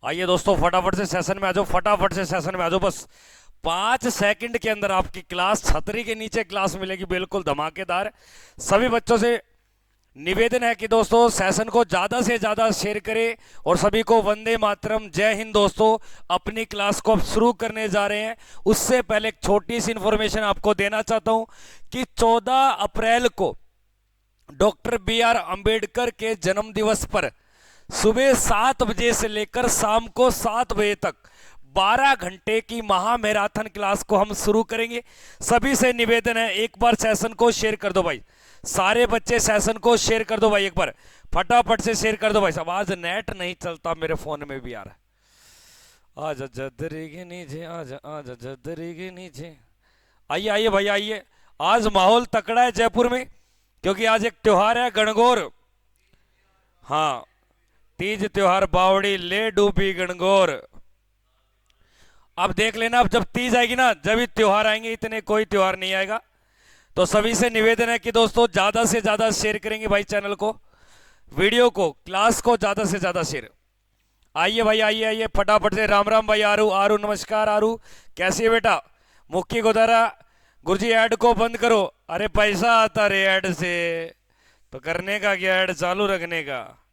आइए दोस्तों, फटाफट से सेशन में आ जाओ, फटाफट से सेशन में आ जाओ। बस 5 सेकंड के अंदर आपकी क्लास छतरी के नीचे क्लास मिलेगी, बिल्कुल धमाकेदार। सभी बच्चों से निवेदन है कि दोस्तों सेशन को ज़्यादा से ज़्यादा शेयर करें और सभी को वंदे मातरम, जय हिंद। दोस्तों अपनी क्लास को अब शुरू करने जा रहे हैं, उससे पहले एक छोटी सी इंफॉर्मेशन आपको देना चाहता हूं कि 14 अप्रैल को डॉक्टर बी आर अंबेडकर के जन्म दिवस पर सुबह 7 बजे से लेकर शाम को 7 बजे तक 12 घंटे की महा मैराथन क्लास को हम शुरू करेंगे। सभी से निवेदन है, एक बार सेशन को शेयर कर दो भाई, सारे बच्चे सेशन को शेयर कर दो भाई, एक बार फटाफट से शेयर कर दो भाई साहब। आज नेट नहीं चलता मेरे फोन में भी यार। आजा जदरी के नीचे, आजा आजा जदरी के नीचे। आइए आइए भाई आइए, आज माहौल तकड़ा है जयपुर में, क्योंकि आज एक त्योहार है गणगौर। हाँ, तीज त्योहार बावड़ी ले डूबी गणगौर। अब देख लेना, अब जब तीज आएगी ना, जब ही त्योहार आएंगे, इतने कोई त्योहार नहीं आएगा। तो सभी से निवेदन है कि दोस्तों ज्यादा से ज्यादा शेयर करेंगे भाई चैनल को, वीडियो को, क्लास को ज्यादा से ज्यादा शेयर। आइए भाई आइए आइए फटाफट से। राम राम भाई आरू, आरू नमस्कार। आरू कैसी है बेटा? मुक्की गोदारा गुरुजी ऐड को बंद करो। अरे पैसा आता रे ऐड से, तो करने का क्या, ऐड चालू रखने का।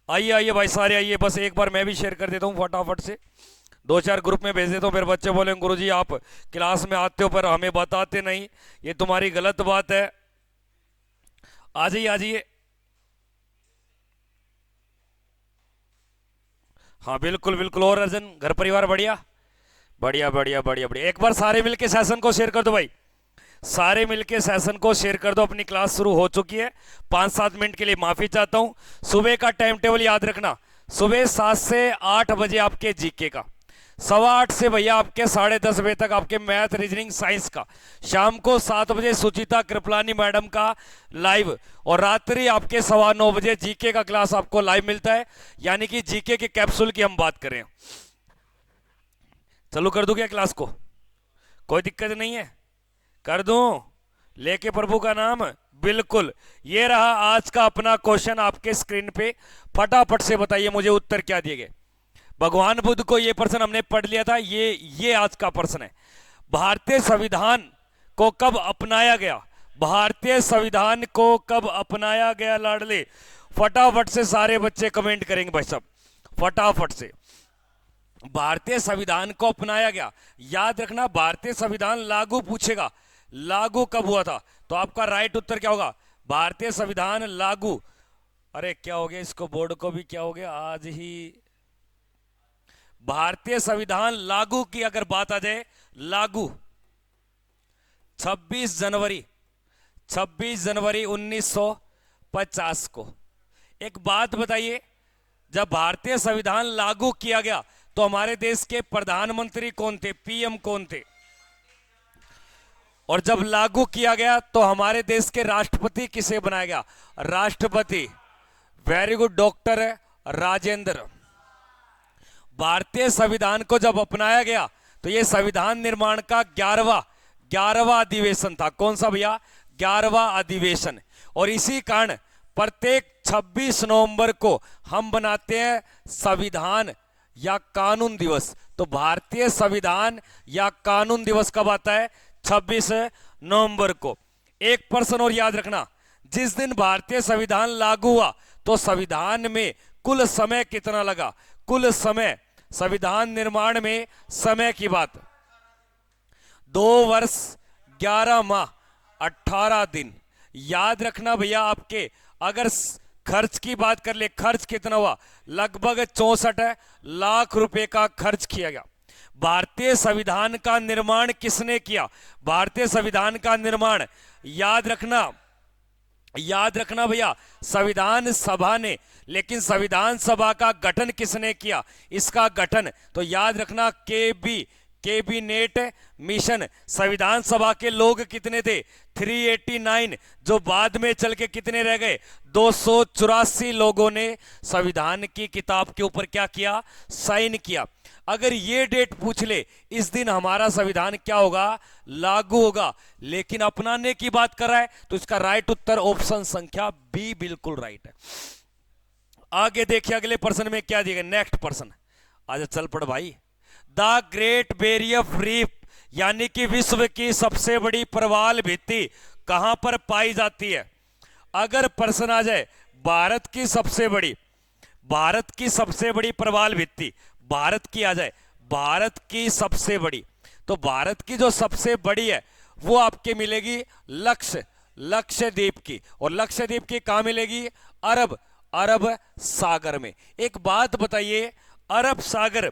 आइए आइए भाई सारे आइए, बस एक बार मैं भी शेयर कर देता हूँ फटाफट से, 2-4 ग्रुप में भेज देता हूँ। फिर बच्चे बोले गुरुजी आप क्लास में आते हो पर हमें बताते नहीं, ये तुम्हारी गलत बात है। आ जाइए आ जाइए। हाँ बिल्कुल बिल्कुल। और अर्जन, घर परिवार बढ़िया? बढ़िया बढ़िया बढ़िया बढ़िया। एक बार सारे मिलके सेशन को शेयर कर दो भाई, सारे मिलके सेशन को शेयर कर दो। अपनी क्लास शुरू हो चुकी है, 5-7 मिनट के लिए माफी चाहता हूं। सुबह का टाइम टेबल याद रखना, सुबह 7 से 8 बजे आपके जीके का, 8:15 से भैया आपके 10:30 बजे तक आपके मैथ रीजनिंग साइंस का, शाम को 7 बजे सुचिता कृपलानी मैडम का लाइव, और रात्रि आपके 9:15 बजे जीके का क्लास आपको लाइव मिलता है। यानी कि जीके के कैप्सूल की हम बात करें। चालू कर दूं क्या क्लास को? कोई दिक्कत नहीं है, कर दूं लेके प्रभु का नाम? बिल्कुल। ये रहा आज का अपना क्वेश्चन आपके स्क्रीन पे, फटाफट से बताइए मुझे उत्तर क्या दिए गए। भगवान बुद्ध को ये प्रश्न हमने पढ़ लिया था, ये आज का प्रश्न है। भारतीय संविधान को कब अपनाया गया? भारतीय संविधान को कब अपनाया गया लाडले? फटाफट से सारे बच्चे कमेंट करेंगे भाई साहब, फटाफट से। भारतीय संविधान को अपनाया गया, याद रखना भारतीय संविधान लागू पूछेगा, लागू कब हुआ था? तो आपका राइट उत्तर क्या होगा? भारतीय संविधान लागू, अरे क्या हो गया, इसको बोर्ड को भी क्या हो गया आज ही। भारतीय संविधान लागू की अगर बात आ जाए, लागू 26 जनवरी 1950 को। एक बात बताइए, जब भारतीय संविधान लागू किया गया तो हमारे देश के प्रधानमंत्री कौन थे, पीएम कौन थे? और जब लागू किया गया तो हमारे देश के राष्ट्रपति किसे बनाया गया? राष्ट्रपति, वेरी गुड डॉक्टर राजेंद्र। भारतीय संविधान को जब अपनाया गया तो यह संविधान निर्माण का 11वां अधिवेशन था। कौन सा भैया? 11वां अधिवेशन। और इसी कारण प्रत्येक 26 नवंबर को हम बनाते हैं संविधान या कानून दिवस। तो भारतीय संविधान या कानून दिवस कब आता है? 26 नवंबर को। एक प्रश्न और याद रखना, जिस दिन भारतीय संविधान लागू हुआ तो संविधान में कुल समय कितना लगा? कुल समय संविधान निर्माण में समय की बात, 2 वर्ष 11 माह 18 दिन। याद रखना भैया, आपके अगर खर्च की बात कर ले, खर्च कितना हुआ? लगभग 64 लाख रुपए का खर्च किया गया। भारतीय संविधान का निर्माण किसने किया? भारतीय संविधान का निर्माण याद रखना भैया, संविधान सभा ने। लेकिन संविधान सभा का गठन किसने किया? इसका गठन तो याद रखना कैबिनेट मिशन। संविधान सभा के लोग कितने थे? 389, जो बाद में चल के कितने रह गए? 284 लोगों ने संविधान की किताब के ऊपर क्या किया? साइन किया। अगर ये डेट पूछ ले, इस दिन हमारा संविधान क्या होगा? लागू होगा। लेकिन अपनाने की बात कर रहा है तो इसका राइट उत्तर ऑप्शन संख्या बी बिल्कुल राइट है। आगे देखिए अगले प्रश्न में क्या दिया गया। नेक्स्ट प्रश्न आज चल पड़ भाई। द ग्रेट बैरियर रीफ यानी कि विश्व की सबसे बड़ी प्रवाल भित्ति कहां पर पाई जाती है? अगर प्रश्न आ जाए भारत की सबसे बड़ी प्रवाल भित्ति, भारत की आ जाए, भारत की सबसे बड़ी, तो भारत की जो सबसे बड़ी है वो आपके मिलेगी लक्षद्वीप की। और लक्षद्वीप की कहां मिलेगी? अरब सागर में। एक बात बताइए, अरब सागर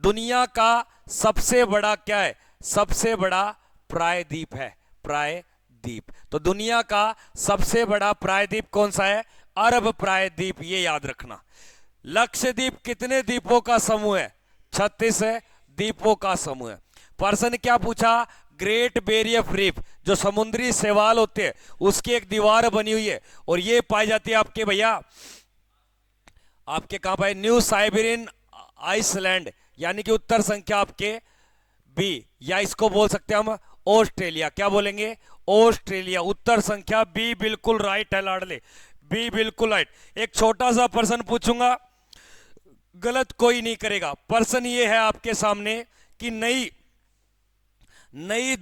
दुनिया का सबसे बड़ा क्या है? सबसे बड़ा प्रायद्वीप है, प्रायद्वीप। तो दुनिया का सबसे बड़ा प्रायद्वीप कौन सा है? अरब प्रायद्वीप, ये याद रखना। लक्षद्वीप कितने द्वीपों का समूह है? 36 द्वीपों का समूह है। प्रश्न क्या पूछा? ग्रेट बैरियर रीफ जो समुद्री शैवाल होते हैं उसकी एक दीवार बनी हुई है और ये पाई जाती है आपके भैया, आपके कहां पर? न्यू साइबेरियन आइसलैंड यानी कि उत्तर संख्या आपके बी, या इसको बोल सकते हैं हम ऑस्ट्रेलिया। क्या बोलेंगे? ऑस्ट्रेलिया। उत्तर संख्या बी बिल्कुल राइट है लाडले, बी बिल्कुल राइट। एक छोटा सा प्रश्न पूछूंगा, गलत कोई नहीं करेगा। प्रश्न ये है आपके सामने कि नई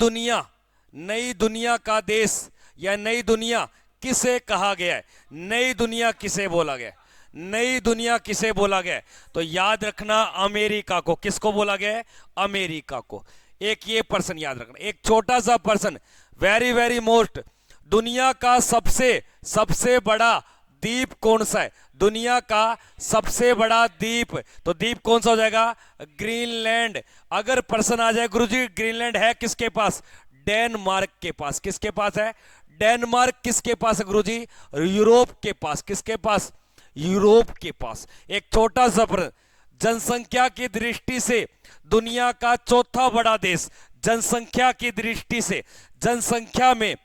दुनिया का देश या नई दुनिया किसे कहा गया है? नई दुनिया किसे बोला गया? नई दुनिया किसे बोला गया? तो याद रखना अमेरिका को। किसको बोला गया है? अमेरिका को। एक ये प्रश्न याद रखना। एक छोटा सा प्रश्न, वेरी वेरी मोस्ट, दुनिया का सबसे बड़ा द्वीप कौन सा है? दुनिया का सबसे बड़ा द्वीप, तो द्वीप कौन सा हो जाएगा? ग्रीनलैंड। अगर प्रश्न आ जाए गुरुजी ग्रीनलैंड है किसके पास? डेनमार्क के पास। किसके पास है? डेनमार्क। किसके पास है गुरुजी? यूरोप के पास। किसके पास? यूरोप के पास। एक छोटा सा प्रश्न, जनसंख्या की दृष्टि से दुनिया का चौथा बड़ा देश, जनसंख्या की दृष्टि से, जनसंख्या में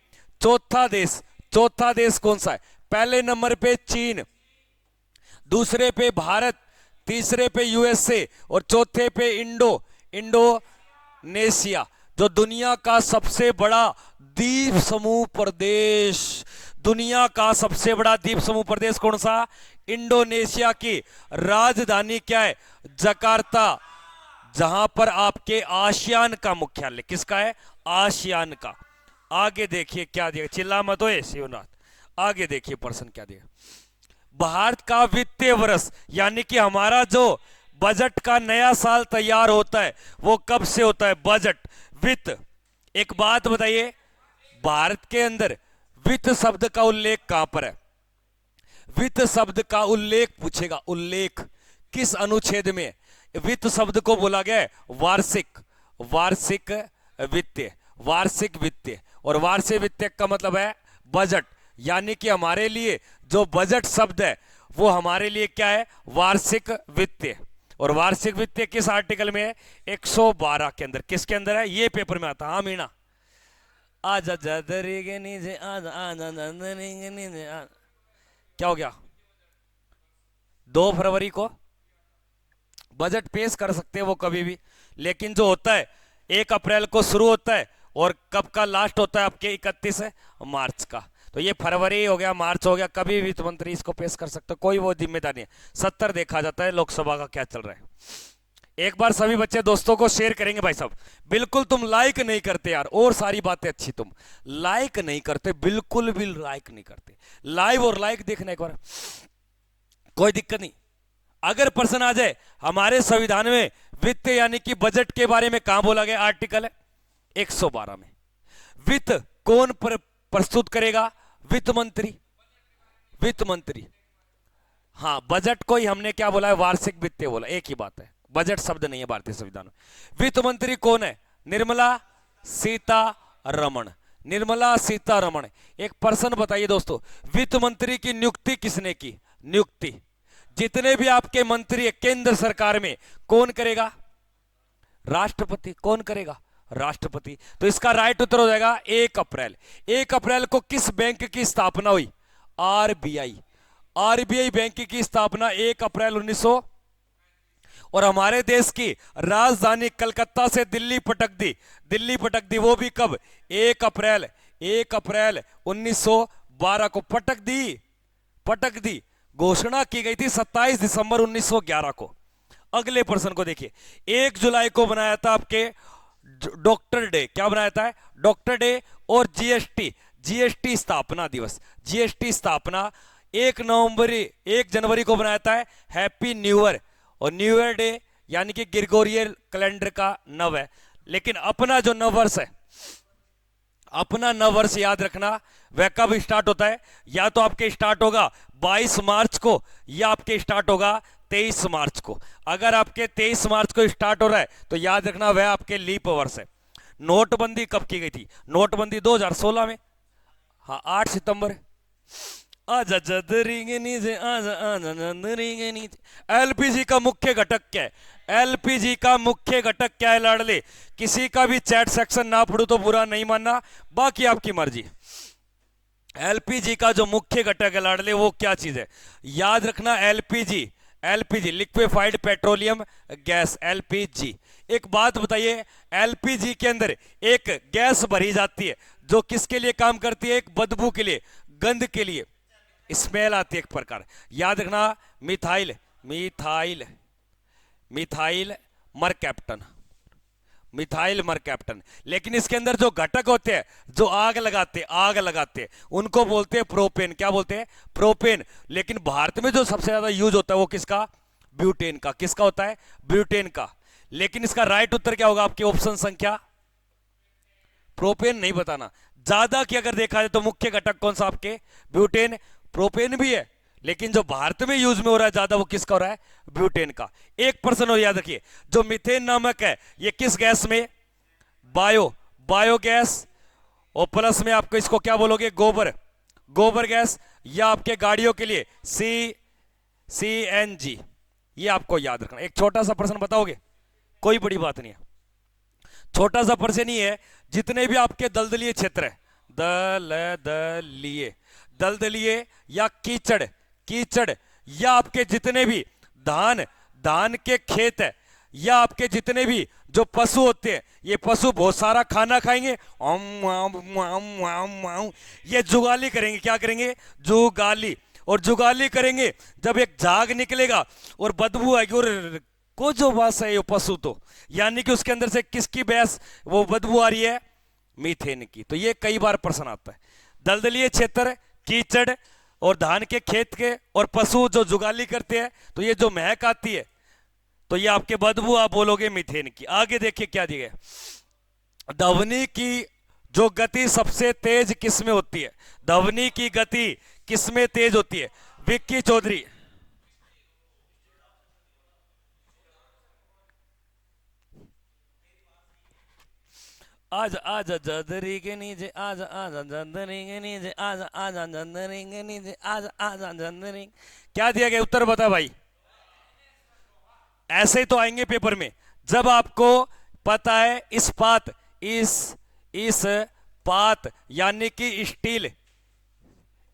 चौथा देश कौन सा है? पहले नंबर पे चीन, दूसरे पे भारत, तीसरे पे यूएसए और चौथे पे इंडोनेशिया। जो दुनिया का सबसे बड़ा द्वीप समूह प्रदेश, दुनिया का सबसे बड़ा द्वीप समूह प्रदेश कौन सा? इंडोनेशिया की राजधानी क्या है? जकार्ता, जहां पर आपके आसियान का मुख्यालय। किसका है? आसियान का। आगे देखिए क्या दिया, चिल्ला मत होए शिवनाथ। आगे देखिए प्रश्न क्या दिया। भारत का वित्तीय वर्ष यानी कि हमारा जो बजट का नया साल तैयार होता है वो कब से होता है? बजट, वित्त। एक बात बताइए, भारत के अंदर वित्त शब्द का उल्लेख कहां पर है? वित्त शब्द का उल्लेख पूछेगा, उल्लेख किस अनुच्छेद में? वित्त शब्द को बोला गया है वार्षिक वित्तीय, वार्षिक वित्तीय। और वार्षिक वित्तीय का मतलब है बजट, यानी कि हमारे लिए जो बजट शब्द है वो हमारे लिए क्या है? वार्षिक वित्तीय। और वार्षिक वित्तीय किस आर्टिकल में है? 112 के अंदर। किसके अंदर है? ये पेपर में आता। हाँ मीना, आजा जदरी के नीचे आजा, आजा जदरी के नीचे आजा। क्या हो गया? 2 फरवरी को बजट पेश कर सकते हैं वो कभी भी, लेकिन जो होता है 1 अप्रैल को शुरू होता है और कब का लास्ट होता है? आपके 31 मार्च का। तो ये फरवरी हो गया, मार्च हो गया, कभी वित्त मंत्री इसको पेश कर सकते, कोई वो जिम्मेदारी नहीं है। 70 देखा जाता है लोकसभा का क्या चल रहा है। एक बार सभी बच्चे दोस्तों को शेयर करेंगे भाई साहब। बिल्कुल तुम लाइक नहीं करते यार, और सारी बातें अच्छी, तुम लाइक नहीं करते, बिल्कुल भी लाइक नहीं करते। लाइव और लाइक देखना एक बार, कोई दिक्कत नहीं। अगर प्रश्न आ जाए हमारे संविधान में वित्त यानी कि बजट के बारे में कहां बोला गया? आर्टिकल है 112 में। वित्त कौन प्रस्तुत करेगा? वित्त मंत्री, वित्त मंत्री। हाँ, बजट को ही हमने क्या बोला है? वार्षिक वित्तीय बोला, एक ही बात है, बजट शब्द नहीं है भारतीय संविधान में। वित्त मंत्री कौन है? निर्मला सीतारमण, निर्मला सीतारमण। एक प्रश्न बताइए दोस्तों, वित्त मंत्री की नियुक्ति किसने की? नियुक्ति जितने भी आपके मंत्री है केंद्र सरकार में, कौन करेगा? राष्ट्रपति। कौन करेगा? राष्ट्रपति। तो इसका राइट उत्तर हो जाएगा 1 अप्रैल। 1 अप्रैल को किस बैंक की स्थापना हुई? आरबीआई। आरबीआई बैंक की स्थापना 1 अप्रैल 1900। और हमारे देश की राजधानी कलकत्ता से दिल्ली पटक दी, दिल्ली पटक दी, वो भी कब? 1 अप्रैल 1912 को पटक दी, पटक दी। घोषणा की गई थी 27 दिसंबर 1911 को। अगले प्रश्न को देखिए, 1 जुलाई को बनाया था आपके डॉक्टर डे, क्या बनाया था, डॉक्टर डे। और जीएसटी, जीएसटी स्थापना दिवस, जीएसटी स्थापना 1 जनवरी को बनाया था हैप्पी न्यू ईयर। और न्यू ईयर डे यानी कि ग्रिगोरियल कैलेंडर का नव है। लेकिन अपना जो नव वर्ष है, अपना नव वर्ष याद रखना वह कब स्टार्ट होता है, या तो आपके स्टार्ट होगा 22 मार्च को या आपके स्टार्ट होगा 23 मार्च को। अगर आपके 23 मार्च को स्टार्ट हो रहा है तो याद रखना वह आपके लीप वर्ष है। नोटबंदी कब की गई थी, नोटबंदी 2016 में, हाँ 8 सितंबर। एलपीजी का मुख्य घटक क्या है, एलपीजी का मुख्य घटक क्या है लाडले, किसी का भी चैट सेक्शन ना पढ़ू तो बुरा नहीं मानना, बाकी आपकी मर्जी। एलपीजी का जो मुख्य घटक है लाडले वो क्या चीज है, याद रखना LPG, LPG liquefied petroleum gas, LPG. एक बात बताइए, एलपीजी के अंदर एक गैस भरी जाती है जो किसके लिए काम करती है, एक बदबू के लिए, गंध के लिए, स्मेल आती है एक प्रकार, याद रखना methyl, methyl, methyl mercaptan, methyl mercaptan. लेकिन इसके अंदर जो घटक होते हैं जो आग लगाते, आग लगाते, उनको बोलते हैं प्रोपेन, क्या बोलते हैं, प्रोपेन। लेकिन भारत में जो सबसे ज्यादा यूज होता है वो किसका, ब्यूटेन का, किसका होता है, ब्यूटेन का। लेकिन इसका राइट उत्तर क्या होगा आपके ऑप्शन संख्या, प्रोपेन नहीं बताना, ज्यादा की अगर देखा जाए तो मुख्य घटक कौन सा आपके, ब्यूटेन, प्रोपेन भी है, लेकिन जो भारत में यूज में हो रहा है ज्यादा वो किसका हो रहा है, ब्यूटेन का। एक प्रश्न और याद रखिए, जो मीथेन नामक है ये किस गैस में, बायोगैस, और प्लस में आपको इसको क्या बोलोगे, गोबर गैस, या आपके गाड़ियों के लिए सीएनजी। ये आपको याद रखना। एक छोटा सा प्रश्न बताओगे, कोई बड़ी बात नहीं है, छोटा सा प्रश्न ही है। जितने भी आपके दलदलीय क्षेत्र है, दलदलीय या कीचड़, या आपके जितने भी धान के खेत है, या आपके जितने भी जो पशु होते हैं, ये पशु बहुत सारा खाना खाएंगे, ये जुगाली करेंगे, क्या करेंगे, जुगाली। और जुगाली करेंगे जब एक झाग निकलेगा और बदबू आएगी, और को जो बास है ये पशु, तो यानी कि उसके अंदर से किसकी भैंस वो बदबू आ रही है, मीथेन की। तो ये कई बार प्रश्न आता है, दलदलीय क्षेत्र, कीचड़ और धान के खेत के, और पशु जो जुगाली करते हैं, तो ये जो महक आती है तो ये आपके बदबू, आप बोलोगे मीथेन की। आगे देखिए क्या दिया गया, ध्वनि की जो गति सबसे तेज किसमें होती है, ध्वनि की गति किसमें तेज होती है, विक्की चौधरी। आज आजा जदरी के नीचे, आज आजा जदरी के नीचे, आज आजा जदरी के नीचे, आज आजा जदरी। क्या दिया गया उत्तर बता भाई, ऐसे ही तो आएंगे पेपर में जब आपको पता है इस्पात, इस पात यानी कि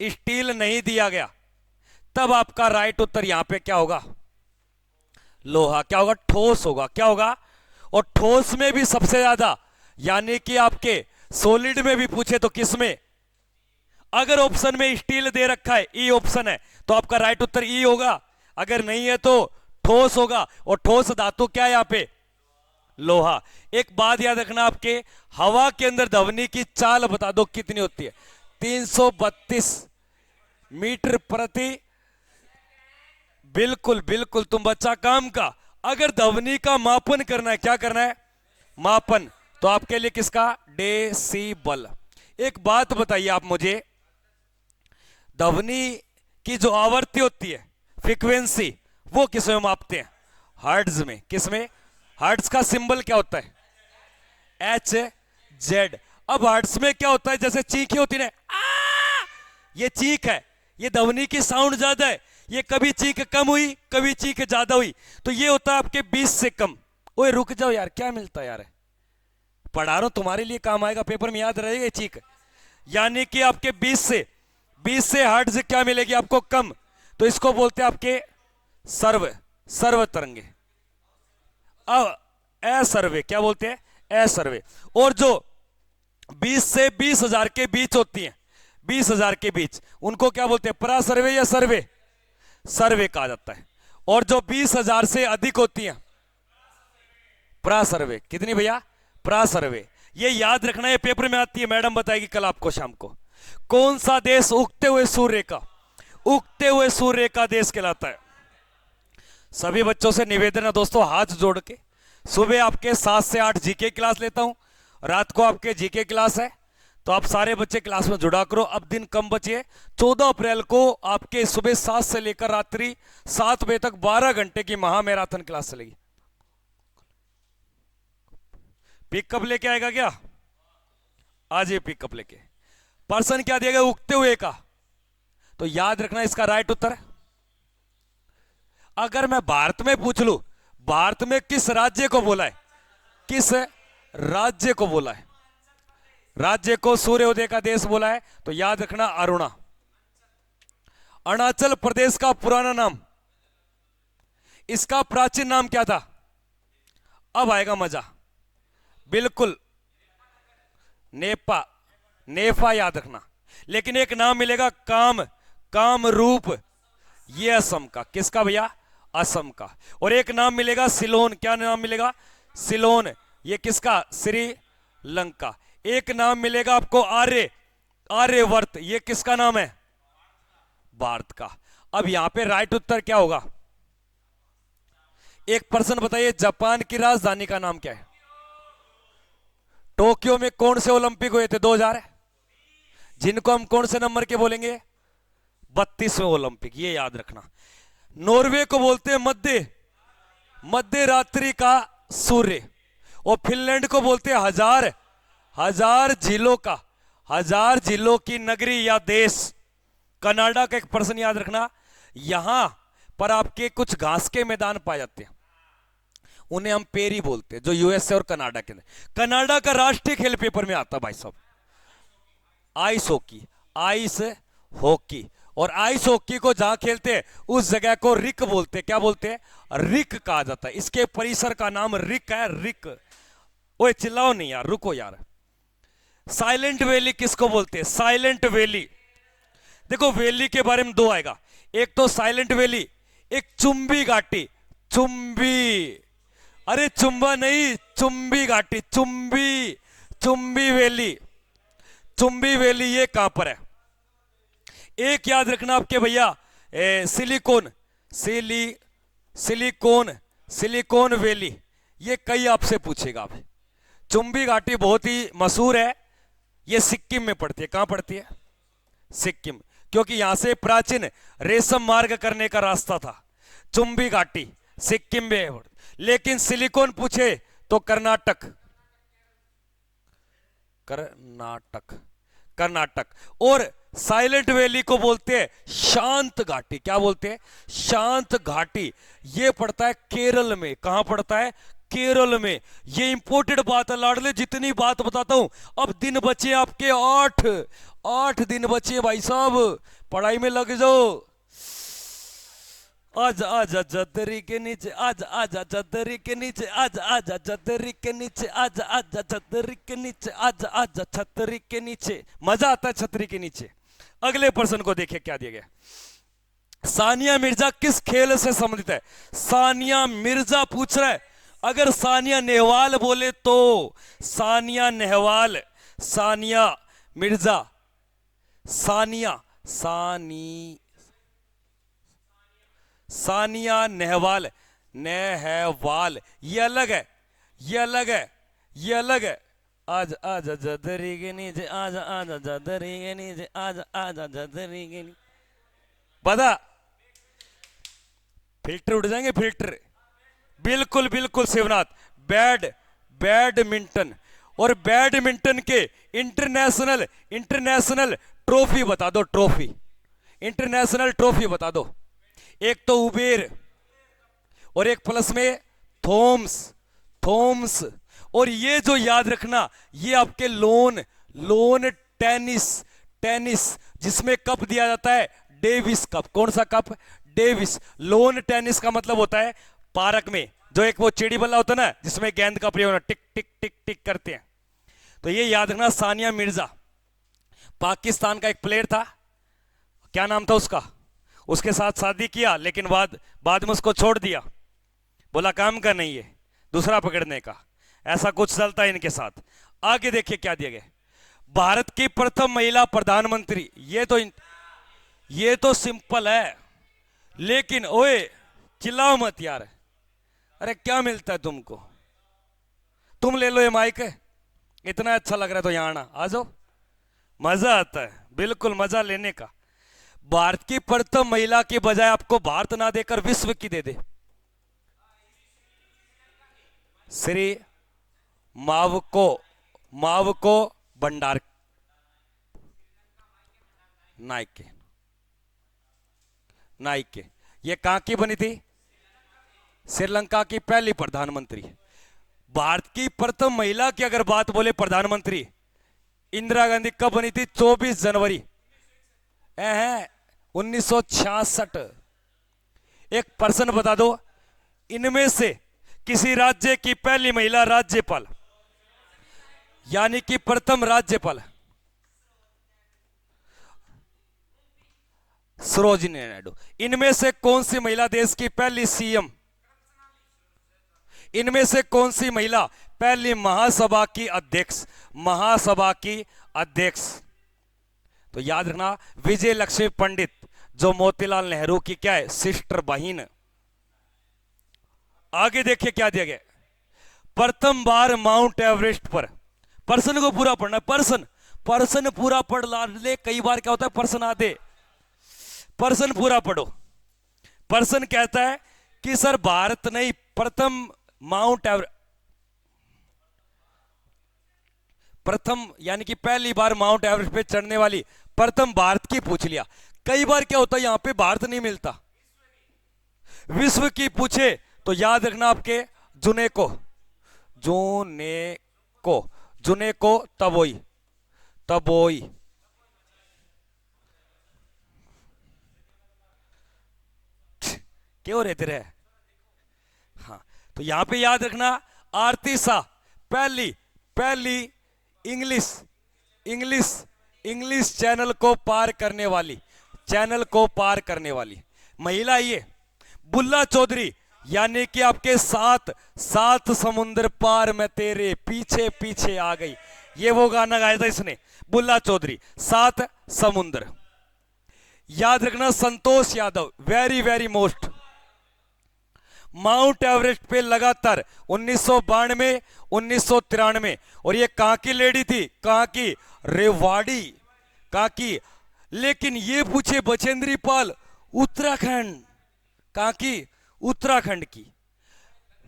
स्टील नहीं दिया गया, तब आपका राइट उत्तर यहां पे क्या होगा, लोहा। क्या होगा, ठोस होगा, क्या होगा। और ठोस में भी सबसे ज्यादा, यानी कि आपके सॉलिड में भी पूछे तो किसमें, अगर ऑप्शन में स्टील दे रखा है, ई ऑप्शन है, तो आपका राइट उत्तर ई होगा, अगर नहीं है तो ठोस होगा। और ठोस धातु क्या है यहां पे, लोहा। एक बात याद रखना, आपके हवा के अंदर ध्वनि की चाल बता दो कितनी होती है, 332 मीटर प्रति, बिल्कुल बिल्कुल तुम बच्चा काम का। अगर ध्वनि का मापन करना है, क्या करना है, मापन, तो आपके लिए किसका, डेसिबल। एक बात बताइए आप मुझे, ध्वनि की जो आवृत्ति होती है, फ्रीक्वेंसी, वो किसमें मापते हैं, हर्ट्ज में। किसमें, हर्ट्ज का सिंबल क्या होता है, HZ। अब हर्ट्ज में क्या होता है, जैसे चीखें होती है, ये चीख है, ये ध्वनि की साउंड ज्यादा है, ये कभी चीख कम हुई कभी चीख ज्यादा हुई, तो ये होता है आपके 20 से कम। ओए रुक जाओ यार, क्या मिलता है यार, पढ़ा रहा हूं तुम्हारे लिए, काम आएगा, पेपर में याद रहेगा चीख। यानी कि आपके 20 से हर्ट्ज क्या मिलेगी आपको, कम, तो इसको बोलते हैं आपके सर्व तरंगे, असर्वे, क्या बोलते हैं, असर्वे। और जो 20 से 20,000 के बीच होती हैं, 20,000 के बीच, उनको क्या बोलते हैं, परासर्वे या सर्वे, सर्वे कहा जाता है। और जो 20,000 से अधिक होती हैं प्रा सर्वे। कितनी भैया? प्रा सर्वे। ये याद रखना, है पेपर में आती है, मैडम बताएगी कल आपको शाम को। कौन सा देश उगते हुए सूर्य का देश कहलाता है? सभी बच्चों से निवेदन है दोस्तों, हाथ जोड़ के, सुबह आपके 7 से 8 जीके क्लास लेता हूं, रात को आपके जीके क्लास है, तो आप सारे बच्चे क्लास में जुड़ा करो। अब दिन कम बचे, 14 अप्रैल को आपके सुबह 7 से लेकर रात्रि 7 बजे तक 12 घंटे की महा मैराथन क्लास चलेगी। पिकअप लेके आएगा क्या? आज ये पिकअप लेके। पर्सन क्या दिया गया? उगते हुए का। तो याद रखना इसका राइट उत्तर है। अगर मैं भारत में पूछ लूं, भारत में किस राज्य को बोला है? किस राज्य को बोला है? राज्य को सूर्योदय का देश बोला है, तो याद रखना अरुणाचल प्रदेश का पुराना नाम, इसका प्राचीन नाम क्या था? अब आएगा मजा। बिल्कुल नेफा याद रखना। लेकिन एक नाम मिलेगा काम रूप, ये असम का। किसका भैया? असम का। और एक नाम मिलेगा सिलोन। क्या नाम मिलेगा? सिलोन। ये किसका? श्रीलंका। एक नाम मिलेगा आपको आर्यवर्त। ये किसका नाम है? भारत का। अब यहां पे राइट उत्तर क्या होगा? एक पर्सन बताइए, जापान की राजधानी का नाम क्या है? टोक्यो में कौन से ओलंपिक हुए थे? 2000, जिनको हम कौन से नंबर के बोलेंगे? 32वें ओलंपिक। ये याद रखना। नॉर्वे को बोलते हैं मध्य रात्रि का सूर्य, और फिनलैंड को बोलते हैं हजार झीलों की नगरी या देश। कनाडा का एक पर्सन याद रखना, यहां पर आपके कुछ घास के मैदान पाए जाते हैं, उन्हें हम पेरी बोलते हैं, जो यूएसए और कनाडा के अंदर। कनाडा का राष्ट्रीय खेल पेपर में आता है भाई साहब, आइस हॉकी। और आइस हॉकी को जहां खेलते हैं उस जगह को रिक बोलते हैं। क्या बोलते हैं? रिक कहा जाता है। इसके परिसर का नाम रिक है, रिक। ओए चिल्लाओ नहीं यार, रुको यार। साइलेंट वैली किसको बोलते हैं? Silent valley. देखो वैली के बारे में दो आएगा, एक तो साइलेंट वैली, एक चुंबी घाटी। अरे चुंबा नहीं, चुंबी घाटी, चुंबी वैली ये कहां पर है? एक याद रखना आपके भैया, सिलिकॉन वैली। ये कई आपसे पूछेगा। आप चुंबी घाटी बहुत ही मशहूर है, ये सिक्किम में पड़ती है। कहां पड़ती है? सिक्किम, क्योंकि यहां से प्राचीन रेशम मार्ग करने का रास्ता था। चुंबी घाटी सिक्किम में। लेकिन सिलिकॉन पूछे तो कर्नाटक। और साइलेंट वैली को बोलते हैं शांत घाटी। क्या बोलते हैं? शांत घाटी। ये पड़ता है केरल में। कहां पड़ता है? केरल में। ये इंपोर्टेड बात है लाडले, जितनी बात बताता हूं। अब दिन बचे आपके 8 दिन बचे भाई साहब, पढ़ाई में लग जाओ। आजा चदरी के नीचे, आजा चदरी के नीचे, आजा चदरी के नीचे, आजा चदरी के नीचे, आजा छतरी के नीचे। मजा आता है छतरी के नीचे। अगले पर्सन को देखिए क्या दिया गया। सानिया मिर्जा किस खेल से संबंधित है? सानिया मिर्जा पूछ रहा है। अगर सानिया नेहवाल बोले तो सानिया मिर्जा, सानिया नेहवाल, ये अलग है। आजा जदरी के नीचे, आजा जदरी के नीचे, आजा जदरी के नीचे। बता, फिल्टर उड़ जाएंगे, फिल्टर। बिल्कुल शिवनाथ। बैडमिंटन। और बैडमिंटन के इंटरनेशनल ट्रॉफी बता दो। इंटरनेशनल ट्रॉफी बता दो। एक तो उबेर, और एक प्लस में थॉम्स। और ये जो याद रखना, ये आपके लोन टेनिस, जिसमें कप दिया जाता है डेविस कप। कौन सा कप? डेविस। लोन टेनिस का मतलब होता है पार्क में जो एक वो चिड़ी बल्ला होता है ना, जिसमें गेंद का प्रयोग टिक टिक टिक टिक करते हैं। तो ये याद रखना। सानिया मिर्जा पाकिस्तान का एक प्लेयर था, क्या नाम था उसका? उसके साथ शादी किया, लेकिन बाद में उसको छोड़ दिया, बोला काम का नहीं है, दूसरा पकड़ने का। ऐसा कुछ चलता है इनके साथ। आगे देखिए क्या दिया गया, भारत की प्रथम महिला प्रधानमंत्री। ये तो सिंपल है, लेकिन ओए चिल्लाओ मत यार, अरे क्या मिलता है तुमको, तुम ले लो ये माइक, इतना अच्छा लग रहा है तो यहां आना, आ जाओ, मजा आता है, बिल्कुल मजा लेने का। भारत की प्रथम महिला की बजाय आपको भारत ना देकर विश्व की दे दे। श्री मावको भंडार नाइक के ये कहां की बनी थी? श्रीलंका की पहली प्रधानमंत्री। भारत की प्रथम महिला की अगर बात बोले प्रधानमंत्री, इंदिरा गांधी कब बनी थी? 24 जनवरी 1966। एक प्रश्न बता दो, इनमें से किसी राज्य की पहली महिला राज्यपाल, यानी कि प्रथम राज्यपाल? सरोजिनी नायडू। इनमें से कौन सी महिला देश की पहली सीएम? इनमें से कौन सी महिला पहली महासभा की अध्यक्ष? महासभा की अध्यक्ष तो याद रखना विजय लक्ष्मी पंडित, जो मोतीलाल नेहरू की क्या है? सिस्टर बहन। आगे देखिए क्या दिया गया, प्रथम बार माउंट एवरेस्ट पर। पर्सन को पूरा पढ़ना, पर्सन पूरा पढ़ ले, कई बार क्या होता है पर्सन आधे, पर्सन पूरा पढ़ो। पर्सन कहता है कि सर भारत नहीं, प्रथम माउंट एवरेस्ट, प्रथम यानी कि पहली बार माउंट एवरेस्ट पे चढ़ने वाली प्रथम भारत की पूछ लिया। कई बार क्या होता है यहां पे भारत नहीं मिलता, विश्व की पूछे तो याद रखना आपके जुनेको, तबोई क्यों रहते रहे। हाँ, तो यहां पे याद रखना आरती शाह पहली इंग्लिश चैनल को पार करने वाली महिला। ये बुल्ला चौधरी, यानी कि आपके सात समुद्र पार में तेरे पीछे पीछे आ गई, ये वो गाना गाया था इसने, बुल्ला चौधरी, 7 समुद्र। याद रखना Santosh Yadav, very very most, Mount Everest पे लगातार 1992, 1993। और ये कहां की लेडी थी? कहां की? रेवाड़ी, कहां की? लेकिन ये पूछे बचेंद्री पाल, उत्तराखंड, कहां की? उत्तराखंड की।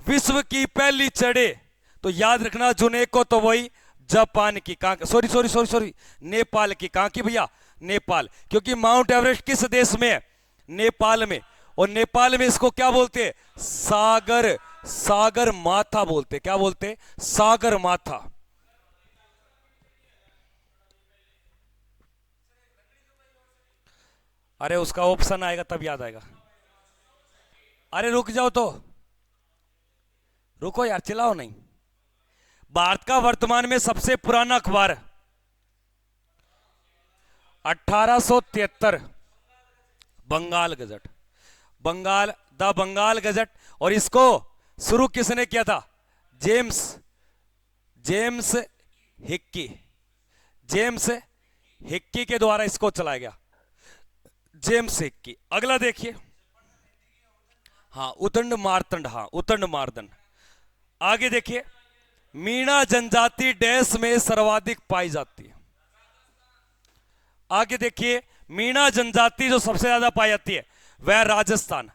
विश्व की पहली चढ़े तो याद रखना जुनेको, तो वही जापान की, सॉरी नेपाल की। कहां की भैया? नेपाल, क्योंकि माउंट एवरेस्ट किस देश में है? नेपाल में। और नेपाल में इसको क्या बोलते? सागर माथा बोलते। क्या बोलते? सागर माथा। अरे उसका ऑप्शन आएगा तब याद आएगा। अरे रुक जाओ, तो रुको यार, चिल्लाओ नहीं। भारत का वर्तमान में सबसे पुराना अखबार 1873 Bengal gazette, the Bengal gazette. और इसको शुरू किसने किया था? जेम्स हिक्की के द्वारा इसको चलाया गया, जेम्स हिक्की। अगला देखिए, हाँ उतंड मार्तंड। आगे देखिए, मीणा जनजाति देश में सर्वाधिक पाई जाती है। आगे देखिए, मीणा जनजाति जो सबसे ज्यादा पाई जाती है वह राजस्थान।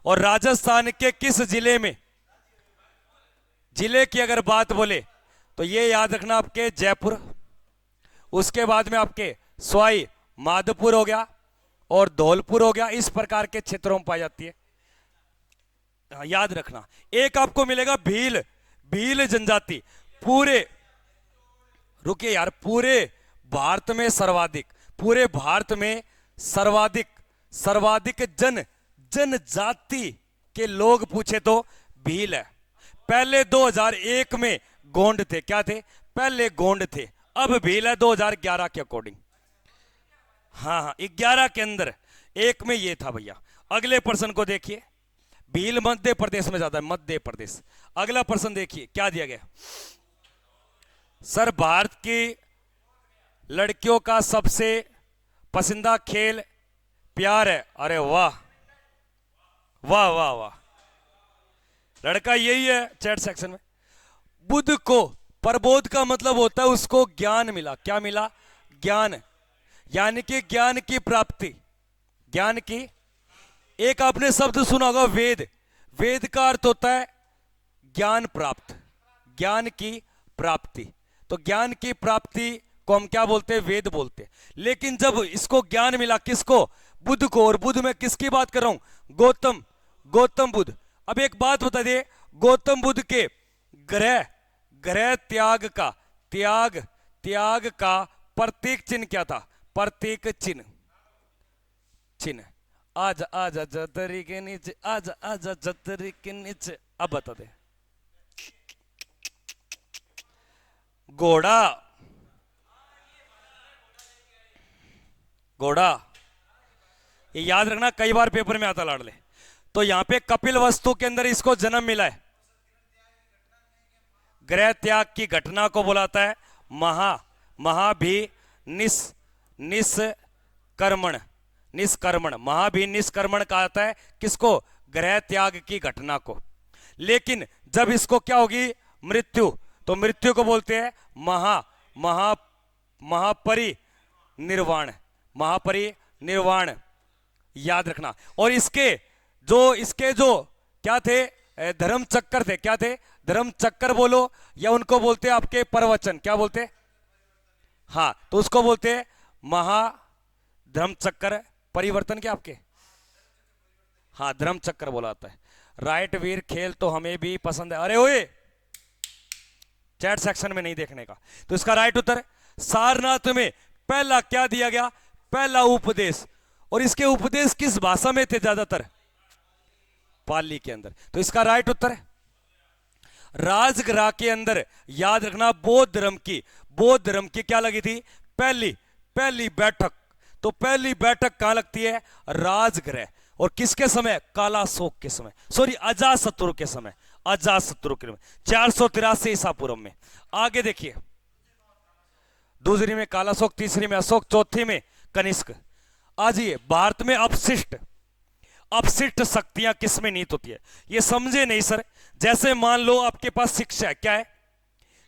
और राजस्थान के किस जिले में? जिले की अगर बात बोले तो ये याद रखना आपके जयपुर, उसके बाद में आपके सवाई माधोपुर हो गया और धौलपुर हो गया, इस प्रकार के क्षेत्रों में पाई जाती है। याद रखना। एक आपको मिलेगा भील जनजाति, रुकिए यार, पूरे भारत में सर्वाधिक जनजाति के लोग पूछे तो भील है। पहले 2001 में गोंड थे, क्या थे? पहले गोंड थे, अब भील है 2011 के अकॉर्डिंग। हाँ 11 के अंदर एक में ये था भैया। अगले प्रश्न को देखिए, भील मध्य प्रदेश में ज्यादा है, मध्य प्रदेश। अगला प्रश्न देखिए क्या दिया गया। सर भारत की लड़कियों का सबसे पसंदीदा खेल प्यार है। अरे वाह वाह वाह वाह, लड़का यही है चैट सेक्शन में। बुद्ध को प्रबोध का मतलब होता है उसको ज्ञान मिला। क्या मिला? ज्ञान, यानी कि ज्ञान की प्राप्ति। ज्ञान की, एक आपने शब्द सुना होगा वेद। वेद का अर्थ होता है ज्ञान प्राप्त, ज्ञान की प्राप्ति। तो ज्ञान की प्राप्ति को हम क्या बोलते हैं? वेद बोलते हैं। लेकिन जब इसको ज्ञान मिला, किसको? बुद्ध को। और बुद्ध में किसकी बात कर रहा हूं? गौतम, गौतम बुद्ध। अब एक बात बता दिए, गौतम बुद्ध के ग्रह, ग्रह त्याग का, त्याग, त्याग का प्रतीक चिन्ह क्या था? प्रतीक चिन्ह, चिन्ह। आजा आजा छतरी के नीचे, आजा आजा छतरी के नीचे। अब बता दे। घोड़ा, घोड़ा, ये याद रखना, कई बार पेपर में आता लाडले। तो यहां पे कपिल वस्तु के अंदर इसको जन्म मिला है। ग्रह त्याग की घटना को बुलाता है महा, महा भी निस, निष्कर्मण, निष्कर्मण। महा भी निष्कर्मण कहता है किसको? ग्रह त्याग की घटना को। लेकिन जब इसको क्या होगी? मृत्यु, तो मृत्यु को बोलते हैं महा, महा, महापरिनिर्वाण, महापरिनिर्वाण। याद रखना। और इसके जो क्या थे? धर्म चक्कर थे। क्या थे? धर्म चक्कर बोलो, या उनको बोलते हैं आपके प्रवचन। क्या बोलते? हाँ, तो उसको बोलते हैं महा धर्म चक्कर परिवर्तन। क्या आपके? हाँ, धर्म चक्कर बोला जाता है। राइट वीर, खेल तो हमें भी पसंद है। अरे ओए, चैट सेक्शन में नहीं देखने का। तो इसका राइट उत्तर सारनाथ में पहला क्या दिया गया? पहला उपदेश। और इसके उपदेश किस भाषा में थे? ज्यादातर पाली के अंदर। तो इसका राइट उत्तर है राजगृह के अंदर। याद रखना, बौद्ध धर्म की, बौद्ध धर्म की क्या लगी थी? पहली बैठक। तो पहली बैठक कहां लगती है? राजगृह। और किसके समय? कालाशोक के समय, सॉरी अजातशत्रु के समय, अजातशत्रु के समय 483 ईसा पूर्व में। आगे देखिए, दूसरी में कालाशोक, तीसरी में अशोक, चौथी में कनिष्क। आजिए, भारत में अपशिष्ट, अपशिष्ट शक्तियां किसमें नीत होती है? ये समझे नहीं सर। जैसे मान लो आपके पास शिक्षा है। क्या है?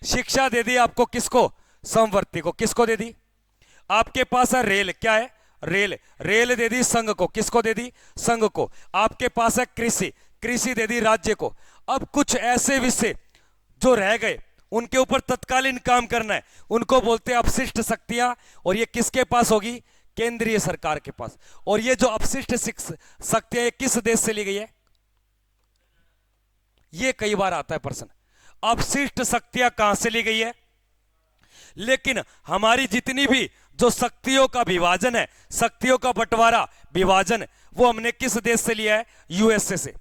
शिक्षा दे दी आपको, किसको? समवर्ती को। किसको दे दी? आपके पास है रेल। क्या है? रेल, रेल दे दी संघ को। किसको दे दी? संघ को। आपके पास है कृषि, कृषि दे दी राज्य को। अब कुछ ऐसे विषय जो रह गए, उनके ऊपर तत्कालीन काम करना है, उनको बोलते हैं अपशिष्ट शक्तियां। और ये किसके पास होगी? केंद्रीय सरकार के पास। और ये जो अपशिष्ट शक्तियां किस देश से ली गई है? ये कई बार आता है प्रश्न, अपशिष्ट शक्तियां कहां से ली गई है? लेकिन हमारी जितनी भी जो शक्तियों का विभाजन है, शक्तियों का बंटवारा, विभाजन, वो हमने किस देश से लिया है? यूएसए से।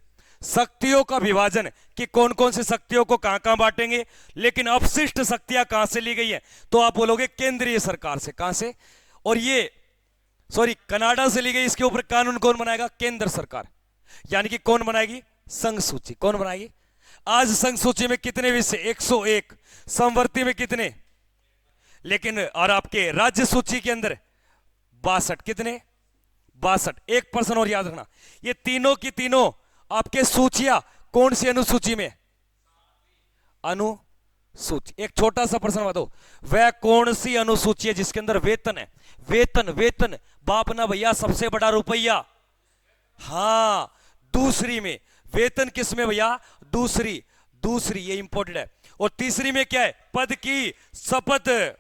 शक्तियों का विभाजन कि कौन कौन सी शक्तियों को कहां कहां बांटेंगे। लेकिन अपशिष्ट शक्तियां कहां से ली गई है? तो आप बोलोगे केंद्रीय सरकार से। कहां से? और ये सॉरी कनाडा से ली गई। इसके ऊपर कानून कौन बनाएगा? केंद्र सरकार। यानी कि कौन बनाएगी? संघ सूची। कौन बनाएगी? आज संघ सूची में कितने विषय? 101। समवर्ती में कितने? लेकिन और आपके राज्य सूची के अंदर 62। कितने? 62। एक प्रश्न और याद रखना, ये तीनों की तीनों आपके सूचियां कौन सी अनुसूची में? अनुसूची। एक छोटा सा प्रश्न बताओ, वह कौन सी अनुसूची है जिसके अंदर वेतन है? वेतन, वेतन बाप ना भैया, सबसे बड़ा रुपया। हाँ, दूसरी में। वेतन किस में भैया? दूसरी, दूसरी, ये इंपॉर्टेंट है। और तीसरी में क्या है? पद की शपथ।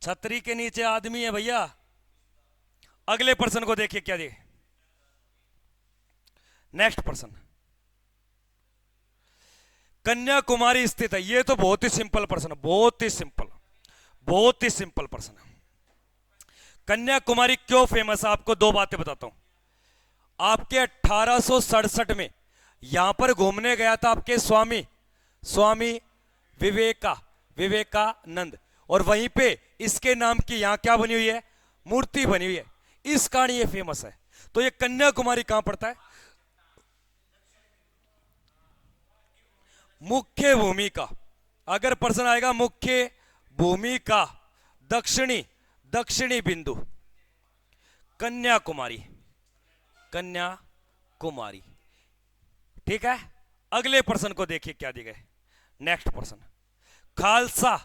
छतरी के नीचे आदमी है भैया। अगले प्रश्न को देखिए क्या दिए। नेक्स्ट प्रश्न, कन्याकुमारी स्थित है। ये तो बहुत ही सिंपल प्रश्न, बहुत ही सिंपल, बहुत ही सिंपल प्रश्न। कन्याकुमारी क्यों फेमस है? आपको दो बातें बताता हूं। आपके 1867 में यहां पर घूमने गया था आपके स्वामी विवेकानंद। और वहीं पे इसके नाम की यहां क्या बनी हुई है, मूर्ति बनी हुई है। इस कारण ये फेमस है। तो ये कन्याकुमारी कहां पड़ता है? मुख्य भूमिका, अगर प्रश्न आएगा मुख्य भूमिका, दक्षिणी दक्षिणी बिंदु, कन्याकुमारी, कन्याकुमारी। ठीक है, अगले प्रश्न को देखिए क्या दिए गए। नेक्स्ट प्रश्न, खालसा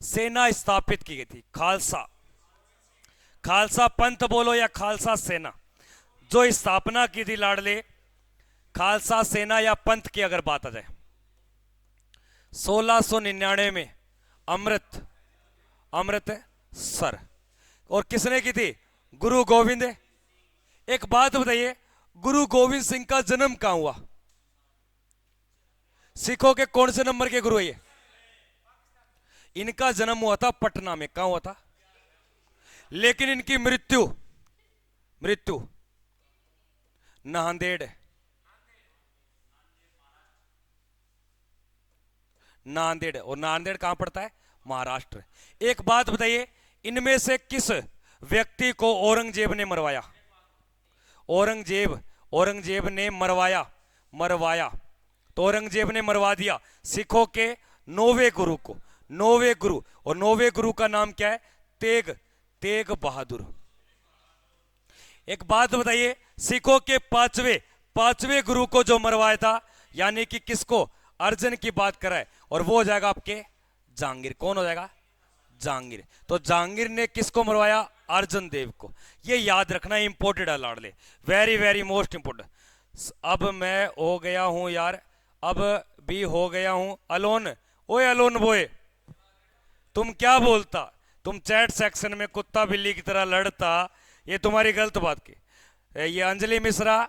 सेना स्थापित की गई थी। खालसा, खालसा पंथ बोलो या खालसा सेना, जो स्थापना की थी लाडले, खालसा सेना या पंथ की अगर बात आ जाए, 1699 में अमृत अमृतसर। और किसने की थी? गुरु गोविंद। एक बात बताइए, गुरु गोविंद सिंह का जन्म कहां हुआ? सिखों के कौन से नंबर के गुरु है ये? इनका जन्म हुआ था पटना में। कहां हुआ था? लेकिन इनकी मृत्यु मृत्यु नांदेड़, नांदेड़। और नांदेड़ कहां पड़ता है? महाराष्ट्र। एक बात बताइए, इनमें से किस व्यक्ति को औरंगजेब ने मरवाया? औरंगजेब ने मरवाया। तो औरंगजेब ने मरवा दिया सिखों के 9वें गुरु को। 9वें गुरु, और 9वें गुरु का नाम क्या है? तेग बहादुर। एक बात बताइए, सिखों के पांचवें गुरु को जो मरवाया था, यानी कि किसको? अर्जुन की बात कराए, और वो हो जाएगा आपके जहांगीर। कौन हो जाएगा? जहांगीर। तो जहांगीर ने किसको मरवाया? अर्जुन देव को। ये याद रखना इंपॉर्टेंट है लाडले, वेरी वेरी मोस्ट इंपॉर्टेंट। अब मैं हो गया हूं यार, अब भी हो गया हूं अलोन। ओए अलोन बॉय, तुम क्या बोलता? तुम चैट सेक्शन में कुत्ता बिल्ली की तरह लड़ता, ये तुम्हारी गलत बात की। ये अंजलि मिश्रा,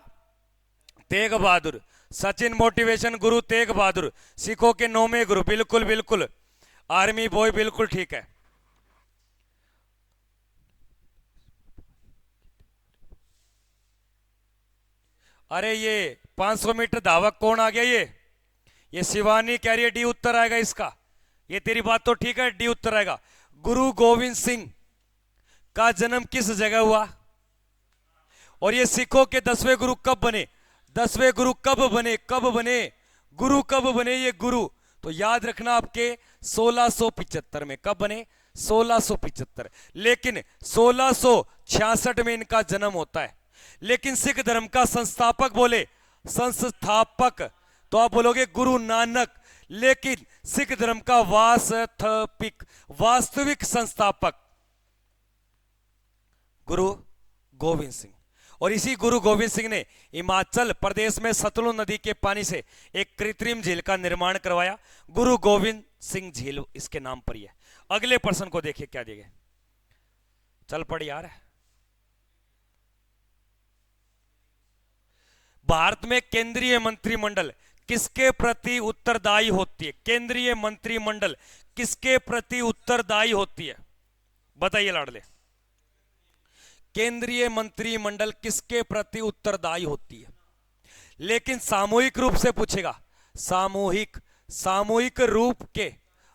तेग बहादुर, सचिन मोटिवेशन गुरु तेग बहादुर, सिखों के 9वें गुरु। बिल्कुल बिल्कुल आर्मी बॉय, बिल्कुल ठीक है। अरे ये 500 मीटर धावक कौन आ गया? ये शिवानी कह रही है डी उत्तर आएगा इसका। ये तेरी बात तो ठीक है, डी उत्तर आएगा। गुरु गोविंद सिंह का जन्म किस जगह हुआ? और ये सिखों के 10वें गुरु कब बने? 10वें गुरु कब बने? गुरु कब बने ये गुरु? तो याद रखना आपके 1675 में। कब बने? 1675। लेकिन 1666 में इनका जन्म होता है। लेकिन सिख धर्म का संस्थापक बोले, संस्थापक तो आप बोलोगे गुरु नानक, लेकिन सिख धर्म का वास्तविक संस्थापक गुरु गोविंद सिंह। और इसी गुरु गोविंद सिंह ने हिमाचल प्रदेश में सतलुज नदी के पानी से एक कृत्रिम झील का निर्माण करवाया। गुरु गोविंद सिंह झील इसके नाम पर ही है। अगले प्रश्न को देखिए क्या दिए गए। चल पड़ यार। भारत में केंद्रीय मंत्रिमंडल किसके प्रति उत्तरदायी होती है? केंद्रीय मंत्रिमंडल किसके प्रति उत्तरदायी होती है? बताइए लाडले, केंद्रीय मंत्रिमंडल किसके प्रति उत्तरदायी होती है? लेकिन सामूहिक रूप से पूछेगा, सामूहिक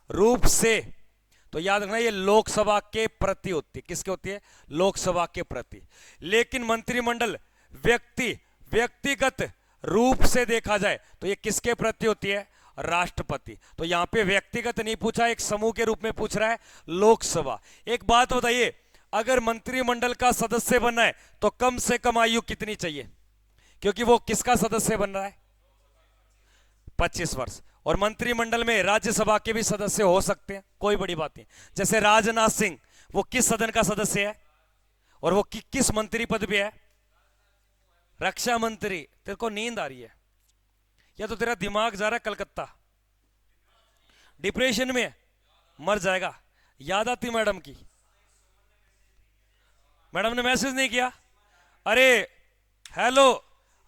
रूप से तो याद रखना ये लोकसभा के प्रति होती है। किसके होती है? लोकसभा के प्रति। लेकिन मंत्रिमंडल व्यक्तिगत रूप से देखा जाए तो ये किसके प्रति होती है? राष्ट्रपति। तो यहां पे व्यक्तिगत नहीं पूछा, एक समूह के रूप में पूछ रहा है, लोकसभा। एक बात बताइए, अगर मंत्रिमंडल का सदस्य बनना है तो कम से कम आयु कितनी चाहिए? क्योंकि वो किसका सदस्य बन रहा है? 25 वर्ष। और मंत्रिमंडल में राज्यसभा के भी सदस्य हो सकते हैं, कोई बड़ी बात नहीं। जैसे राजनाथ सिंह, वो किस सदन का सदस्य है? और वो किस मंत्री पद पे है? रक्षा मंत्री। तेरे को नींद आ रही है या तो तेरा दिमाग जा रहा है कलकत्ता, डिप्रेशन में मर जाएगा। याद आती मैडम की? मैडम ने मैसेज नहीं किया? अरे हेलो,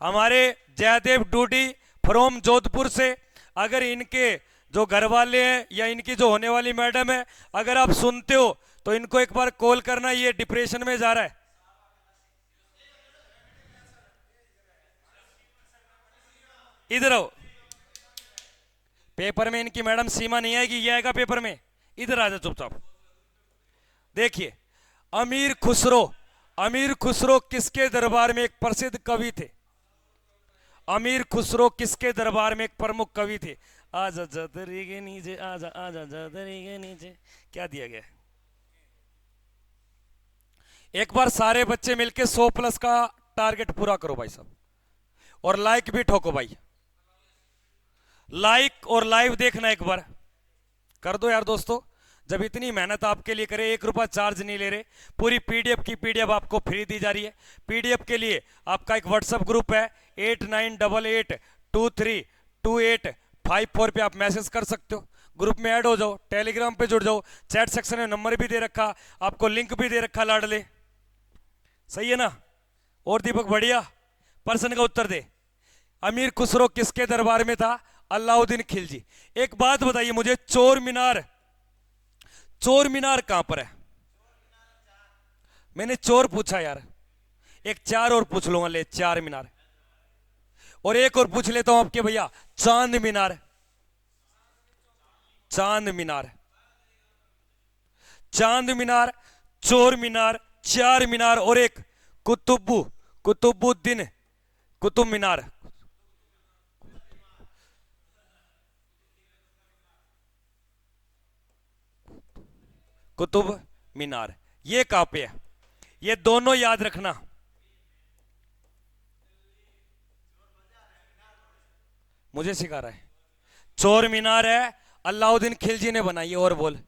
हमारे जयदेव डूडी फ्रॉम जोधपुर से, अगर इनके जो घर वाले हैं या इनकी जो होने वाली मैडम है, अगर आप सुनते हो तो इनको एक बार कॉल करना, ये डिप्रेशन में जा रहा है। इधर आओ, पेपर में इनकी मैडम सीमा नहीं आएगी, ये आएगा पेपर में। इधर आ जा चुपचाप। देखिए, अमीर खुसरो, अमीर खुसरो किसके दरबार में एक प्रसिद्ध कवि थे? अमीर खुसरो किसके दरबार में एक प्रमुख कवि थे? आजा चदरी के नीचे, आजा आजा चदरी के नीचे, क्या दिया गया? एक बार सारे बच्चे मिलके 100 प्लस का टारगेट पूरा करो भाई साहब, और लाइक भी ठोको भाई, लाइक और लाइव देखना एक बार कर दो यार दोस्तों। जब इतनी मेहनत आपके लिए करे, 1 रुपया चार्ज नहीं ले रहे, पूरी पीडीएफ की पीडीएफ आपको फ्री दी जा रही है। पीडीएफ के लिए आपका एक व्हाट्सएप ग्रुप है, 8988232854 पे आप मैसेज कर सकते हो, ग्रुप में ऐड हो जाओ, टेलीग्राम पे जुड़ जाओ, चैट सेक्शन में नंबर भी दे रखा, आपको लिंक भी दे रखा लाडले, सही है ना? और दीपक बढ़िया, प्रश्न का उत्तर दे। अमीर खुसरो किसके दरबार में था? अलाउद्दीन खिलजी। एक बात बताइए मुझे, चोर मीनार, चोर मीनार कहां पर है? मैंने चोर पूछा यार, एक चार और पूछ लूंगा, ले चार मीनार, और एक और पूछ लेता हूं आपके भैया, चांद मीनार, चांद मीनार, चांद मीनार, चोर मीनार, चार मीनार, और एक कुतुबुद्दीन कुतुब मीनार। कुतुब मीनार ये कहां पे है? ये दोनों याद रखना। मुझे सिखा रहा है, चोर मीनार है, अलाउद्दीन खिलजी ने बनाई है, और बोल,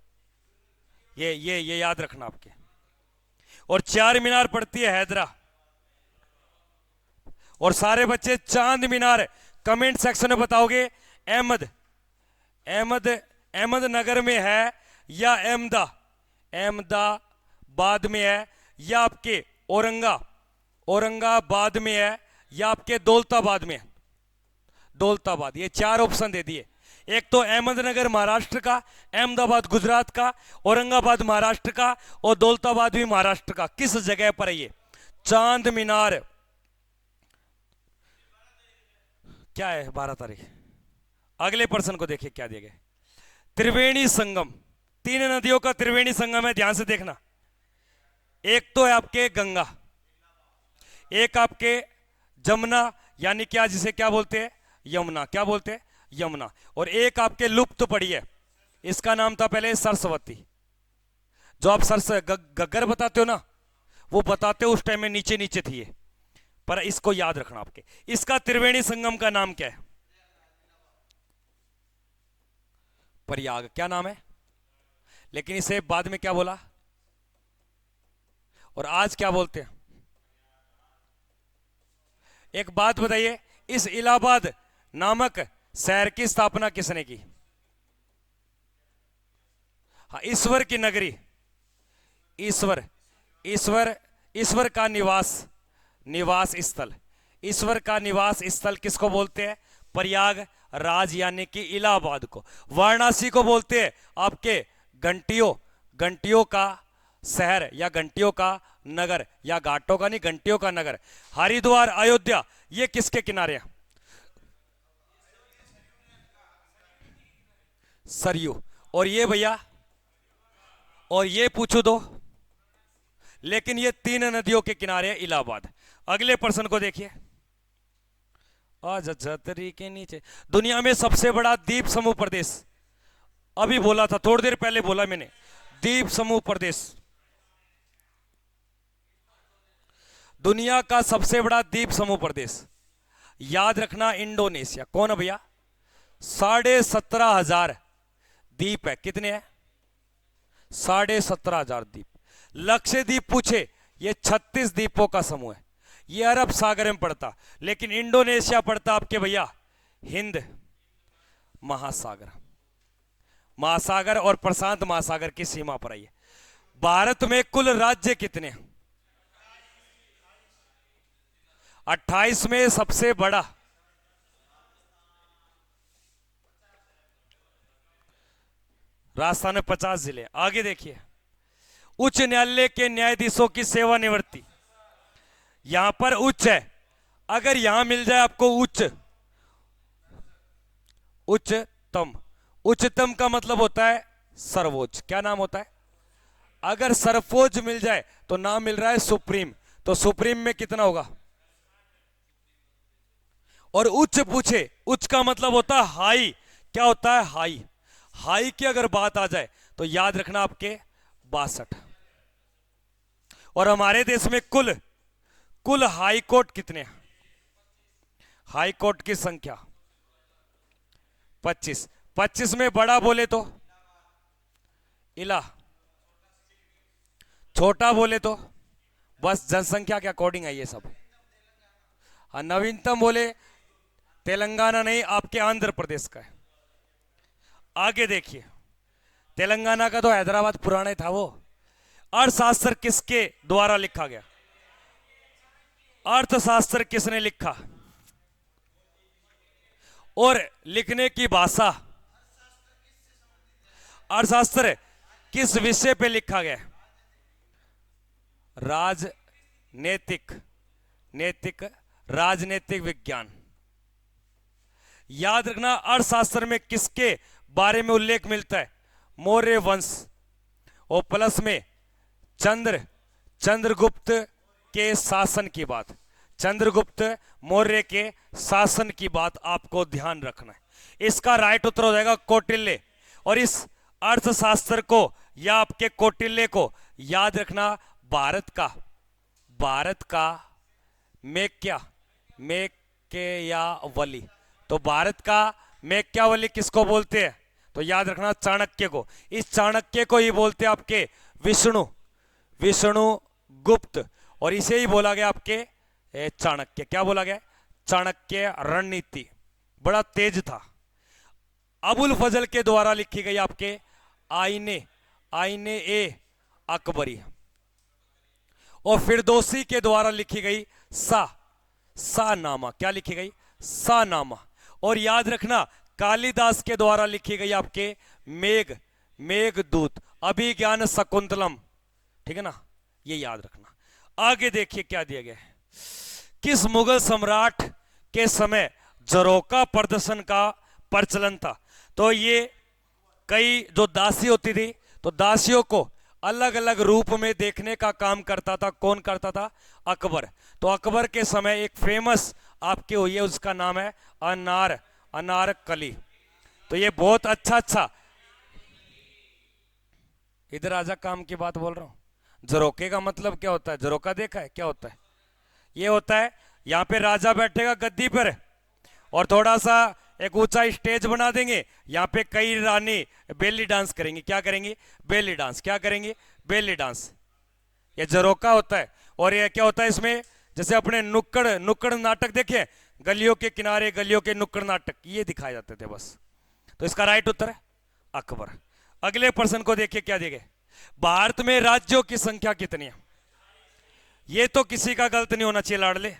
ये याद रखना आपके। और चार मीनार पड़ती है हैदरा। और सारे बच्चे चांद मीनार कमेंट सेक्शन में बताओगे, अहमद अहमद अहमद नगर में है या अहमदाबाद में है, या आपके औरंगाबाद में है, या आपके दौलताबाद में है? दौलताबाद। ये चार ऑप्शन दे दिए, एक तो अहमदनगर महाराष्ट्र का, अहमदाबाद गुजरात का, औरंगाबाद महाराष्ट्र का, और दौलताबाद भी महाराष्ट्र का। किस जगह पर है ये चांद मीनार? क्या है 12 तारीख? अगले प्रश्न को देखिए क्या दिया गया। त्रिवेणी संगम, 3 नदियों का त्रिवेणी संगम है, ध्यान से देखना। एक तो है आपके गंगा, एक आपके जमुना, यानी क्या, जिसे क्या बोलते हैं, यमुना, क्या बोलते हैं, यमुना, और एक आपके लुप्त पड़ी है, इसका नाम था पहले सरस्वती। जो आप गग्गर बताते हो ना, वो बताते हो उस टाइम में नीचे नीचे थी ये, पर इसको याद रखना आपके। इसका त्रिवेणी संगम का नाम क्या है? प्रयाग, क्या नाम है? लेकिन इसे बाद में क्या बोला, और आज क्या बोलते हैं? एक बात बताइए, इस इलाहाबाद नामक शहर की स्थापना किसने की? हाँ, ईश्वर की नगरी, ईश्वर ईश्वर ईश्वर का निवास स्थल, ईश्वर का निवास स्थल किसको बोलते हैं? प्रयाग राज यानी कि इलाहाबाद को। वाराणसी को बोलते हैं आपके घंटियों का शहर, या घंटियों का नगर, या घाटों का नहीं, घंटियों का नगर। हरिद्वार, अयोध्या, ये किसके किनारे हैं? सरयू। और ये भैया, और ये पूछो दो, लेकिन ये 3 नदियों के किनारे है इलाहाबाद। अगले प्रश्न को देखिए, छतरी के नीचे, दुनिया में सबसे बड़ा द्वीप समूह प्रदेश, अभी बोला था, थोड़ी देर पहले बोला मैंने, द्वीप समूह प्रदेश। दुनिया का सबसे बड़ा द्वीप समूह प्रदेश, याद रखना, इंडोनेशिया। कौन है भैया? 17,500 द्वीप है। कितने हैं? 17,500 द्वीप। लक्षद्वीप पूछे, ये 36 द्वीपों का समूह है, ये अरब सागर में पड़ता, लेकिन इंडोनेशिया पड़ता आपके भैया हिंद महासागर और प्रशांत महासागर की सीमा पर आई है। भारत में कुल राज्य कितने हैं? 28 में सबसे बड़ा राजस्थान में 50 जिले। आगे देखिए, उच्च न्यायालय के न्यायाधीशों की सेवानिवृत्ति, यहां पर उच्च है, अगर यहां मिल जाए आपको उच्चतम, उच्चतम का मतलब होता है सर्वोच्च। क्या नाम होता है? अगर सरफोज मिल जाए तो नाम मिल रहा है सुप्रीम, तो सुप्रीम में कितना होगा? और उच्च पूछे, उच्च का मतलब होता है हाई, क्या होता है? हाई। हाई की अगर बात आ जाए तो याद रखना आपके 62। और हमारे देश में कुल कुल हाई कोर्ट कितने हैं? हाई कोर्ट की संख्या 25। 25 में बड़ा बोले तो इला, छोटा बोले तो बस जनसंख्या के अकॉर्डिंग है ये सब। हाँ, नवीनतम बोले तेलंगाना नहीं, आपके आंध्र प्रदेश का है। आगे देखिए, तेलंगाना का तो हैदराबाद पुराने था वो। अर्थशास्त्र किसके द्वारा लिखा गया? अर्थशास्त्र किसने लिखा? और लिखने की भाषा, अर्थशास्त्र किस विषय पे लिखा गया? राजनीतिक, नैतिक राजनीतिक विज्ञान। याद रखना, अर्थशास्त्र में किसके बारे में उल्लेख मिलता है? मौर्य वंश। और प्लस में चंद्रगुप्त के शासन की बात, चंद्रगुप्त मौर्य के शासन की बात आपको ध्यान रखना है। इसका राइट उत्तर हो जाएगा कौटिल्य। और इस अर्थशास्त्र को या आपके कौटिल्य को याद रखना, भारत का मेक्यावली। तो भारत का मेक्यावली किसको बोलते हैं? तो याद रखना चाणक्य को। इस चाणक्य को ही बोलते हैं आपके विष्णु गुप्त। और इसे ही बोला गया आपके चाणक्य। क्या बोला गया? चाणक्य रणनीति, बड़ा तेज था। अबुल फजल के द्वारा लिखी गई आपके आईने ए अकबरी। और फिरदौसी के द्वारा लिखी गई शाहनामा। क्या लिखी गई? शाहनामा। और याद रखना, कालिदास के द्वारा लिखी गई आपके मेघदूत, अभिज्ञान शकुंतलम। ठीक है ना, ये याद रखना। आगे देखिए क्या दिया गया है। किस मुगल सम्राट के समय जरोका प्रदर्शन का प्रचलन था? तो ये कई जो दासी होती थी, तो दासियों को अलग अलग रूप में देखने का काम करता था। कौन करता था? अकबर। तो अकबर के समय एक फेमस आपके हुई है, उसका नाम है अनारकली। तो ये बहुत अच्छा इधर आजा, काम की बात बोल रहा हूं। जरोके का मतलब क्या होता है? जरोका देखा है? क्या होता है? ये होता है, यहां पे राजा बैठेगा गद्दी पर और थोड़ा सा एक ऊंचा स्टेज बना देंगे, यहां पे कई रानी बेली डांस करेंगी। क्या करेंगी? Belly dance. क्या करेंगी? Belly dance. ये जरोका होता है। और ये क्या होता है इसमें? जैसे अपने नुक्कड़ नाटक देखे, गलियों के किनारे गलियों के नुक्कड़ नाटक, ये दिखाए जाते थे बस। तो इसका राइट उत्तर है अकबर। अगले प्रश्न को देखिए क्या देंगे। भारत में राज्यों की संख्या कितनी है? ये तो किसी का गलत नहीं होना चाहिए लाडले।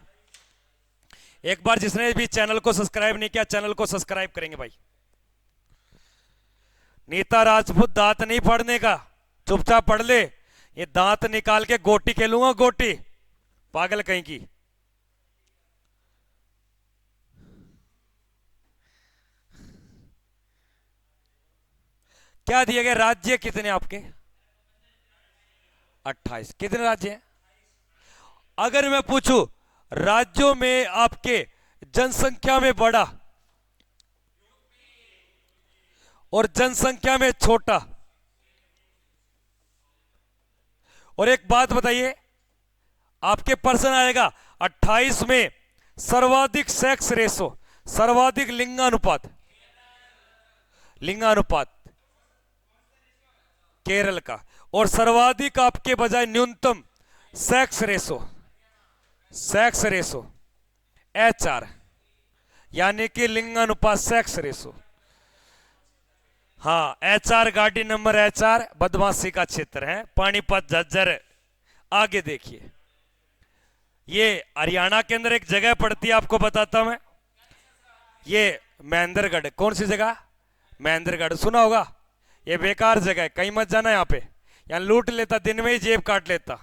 एक बार जिसने भी चैनल को सब्सक्राइब नहीं किया, चैनल को सब्सक्राइब करेंगे भाई। नीता राजपूत दांत नहीं पड़ने का, चुपचाप पढ़ ले। ये दांत निकाल के गोटी खेलूंगा, गोटी, पागल कहीं की। क्या दिए गए? राज्य कितने आपके? 28। कितने राज्य हैं? अगर मैं पूछूं राज्यों में आपके जनसंख्या में बड़ा और जनसंख्या में छोटा, और एक बात बताइए, आपके प्रश्न आएगा 28 में सर्वाधिक सेक्स रेशो, सर्वाधिक लिंगानुपात केरल का, और सर्वाधिक आपके बजाय न्यूनतम सेक्स रेशो HR, यानी कि लिंगानुपात सेक्स रेशो। हाँ, HR गाड़ी नंबर HR बदमाशी का क्षेत्र है, पानीपत झज्जर। आगे देखिए, ये हरियाणा के अंदर एक जगह पड़ती है, आपको बताता हूं मैं। ये महेंद्रगढ़। कौन सी जगह? महेंद्रगढ़, सुना होगा। ये बेकार जगह है, कहीं मत जाना। यहाँ पे यहाँ लूट लेता, दिन में ही जेब काट लेता।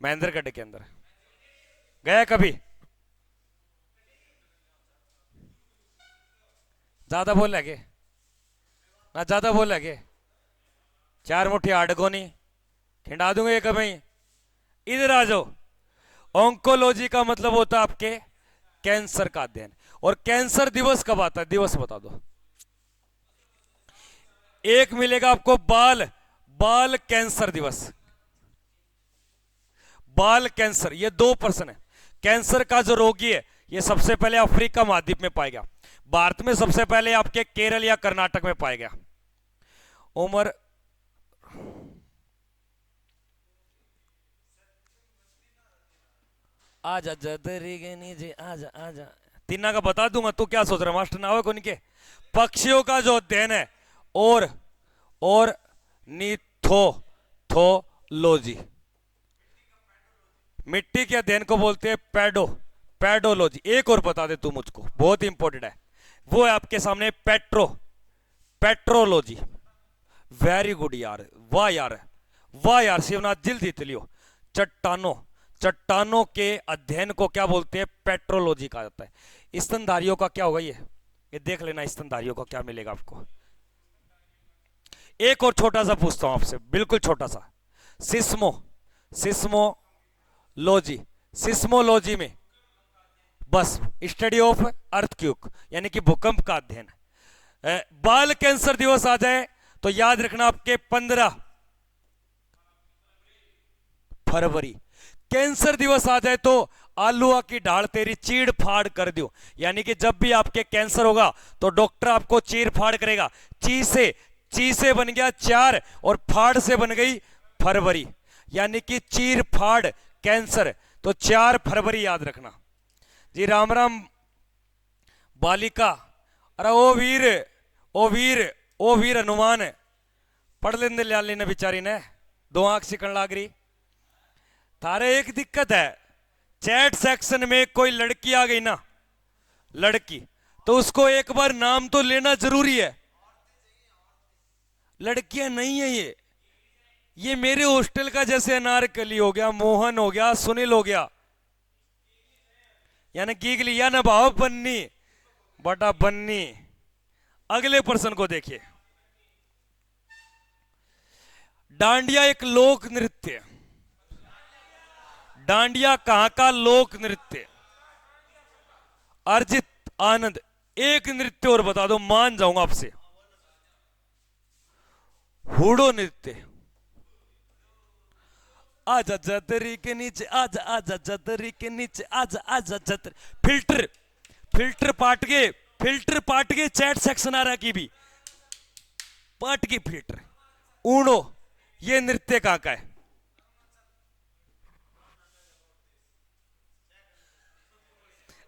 महेंद्रगढ़ के अंदर गया कभी? ज्यादा बोल लगे ना, ज्यादा बोल लगे। 4 मुट्ठी आडगोनी खिंडा दूंगा एक भाई। इधर आ जाओ। ऑन्कोलॉजी का मतलब होता है आपके कैंसर का अध्ययन। और कैंसर दिवस कब आता है, दिवस बता दो। एक मिलेगा आपको बाल बाल कैंसर दिवस। बाल कैंसर, ये 2% है। कैंसर का जो रोगी है ये सबसे पहले अफ्रीका महाद्वीप में पाया गया। भारत में सबसे पहले आपके केरल या कर्नाटक में पाया गया। उम्र आजा जदरी के नीचे आजा आजा। तीना का बता दूंगा, तू क्या सोच रहा मास्टर नावे को के। पक्षियों का जो अध्ययन है और निथोथोलॉजी। मिट्टी के अध्ययन को बोलते हैं पेडोलॉजी। एक और बता दे तू मुझको, बहुत इंपॉर्टेंट है, वो है आपके सामने पेट्रोलॉजी। वेरी गुड यार, वाह यार वाह यार, शिवनाथ जल्दी लियो। चट्टानों के अध्ययन को क्या बोलते हैं, पेट्रोलॉजी कहा जाता है। स्तनधारियों का क्या होगा, ये देख लेना, स्तनधारियों का क्या मिलेगा आपको। एक और छोटा सा पूछता हूं आपसे, बिल्कुल छोटा सा। सिस्मोलॉजी में बस स्टडी ऑफ अर्थक्वेक यानी कि भूकंप का अध्ययन। बाल कैंसर दिवस आ जाए तो याद रखना आपके 15 फरवरी। कैंसर दिवस आ जाए तो आलूआ की ढाल तेरी चीड़ फाड़ कर दो। यानी कि जब भी आपके कैंसर होगा तो डॉक्टर आपको चीड़ फाड़ करेगा। ची से बन गया 4 और फाड़ से बन गई फरवरी, यानी कि चीर फाड़ कैंसर। तो 4 फरवरी याद रखना जी। राम राम बालिका। अरे ओ वीर हनुमान पढ़ लेंदे लाली ने बेचारी ने, 2 आंख सिकन लाग रही। थारे एक दिक्कत है, चैट सेक्शन में कोई लड़की आ गई ना, लड़की, तो उसको एक बार नाम तो लेना जरूरी है। लड़कियां नहीं है ये मेरे हॉस्टल का जैसे अनारकली हो गया, मोहन हो गया, सुनील हो गया, यानी गीगली या ना भाव बन्नी बटा बन्नी। अगले पर्सन को देखिए। डांडिया एक लोक नृत्य। डांडिया कहां का लोक नृत्य? अर्जित आनंद। एक नृत्य और बता दो, मान जाऊंगा आपसे। हुडो नृत्य। आजा जतरी के नीचे आजा आजा जतरी के नीचे आजा आजा जतरी। फिल्टर पाट के चैट सेक्शन आ रहा की भी पाट की फिल्टर। ऊनो, ये नृत्य कहां का है?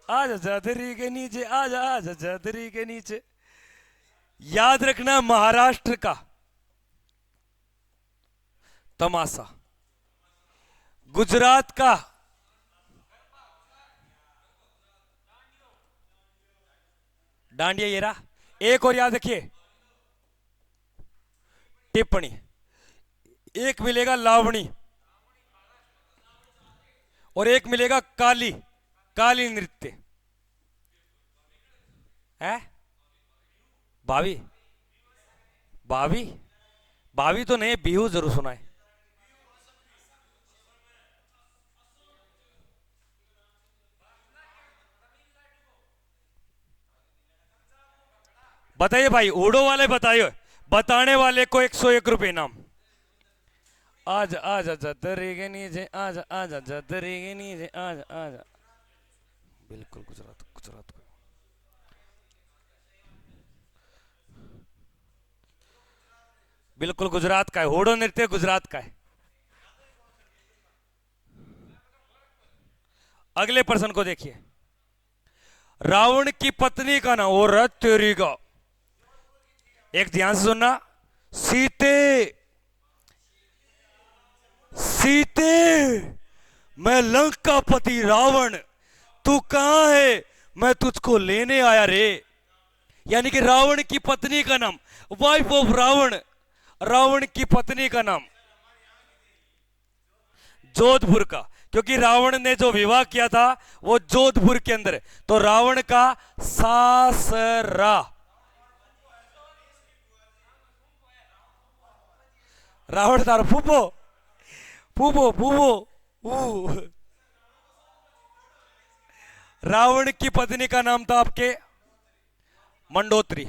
आजा जतरी के नीचे आजा आजा जतरी के नीचे। याद रखना महाराष्ट्र का तमाशा, गुजरात का डांडिया। ये रहा। एक और याद रखिए, टिप्पणी। एक मिलेगा लावणी और एक मिलेगा काली नृत्य है। बावी तो नहीं, बिहू जरूर सुना है। बताइए भाई, उड़ो वाले बताइए, बताने वाले को 101 रुपए इनाम। आजा आजा जतरी के नीचे आजा आजा जतरी के नीचे आजा आजा। बिल्कुल गुजरात को बिल्कुल गुजरात का है। होड़ो नृत्य गुजरात का है। अगले पर्सन को देखिए। रावण की पत्नी का नाम, और रथ तेरी का, एक ध्यान से सुनना। सीते मैं लंकापति रावण, तू कहां है, मैं तुझको लेने आया रे। यानी कि रावण की पत्नी का नाम, वाइफ ऑफ रावण की पत्नी का नाम जोधपुर का, क्योंकि रावण ने जो विवाह किया था वो जोधपुर के अंदर है। तो रावण का सासरा रावण था फूफो फूफो फूफो ऊ। रावण की पत्नी का नाम था आपके मंडोत्री।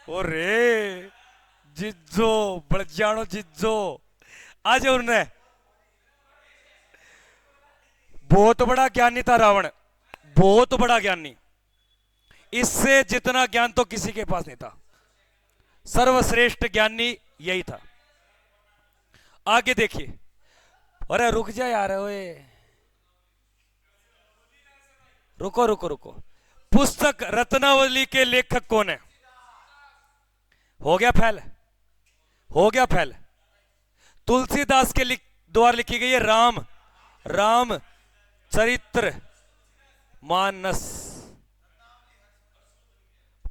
ओरे जिज्जो बड़जानो जिज्जो आज उन्हें बहुत बड़ा ज्ञानी था रावण, बहुत बड़ा ज्ञानी। इससे जितना ज्ञान तो किसी के पास नहीं था। सर्वश्रेष्ठ ज्ञानी यही था। आगे देखिए। अरे रुक जा यार, ओए रुको रुको रुको। पुस्तक रत्नावली के लेखक कौन है? हो गया फैल, हो गया फैल। तुलसीदास के द्वारा लिखी गई है राम चरित्र मानस।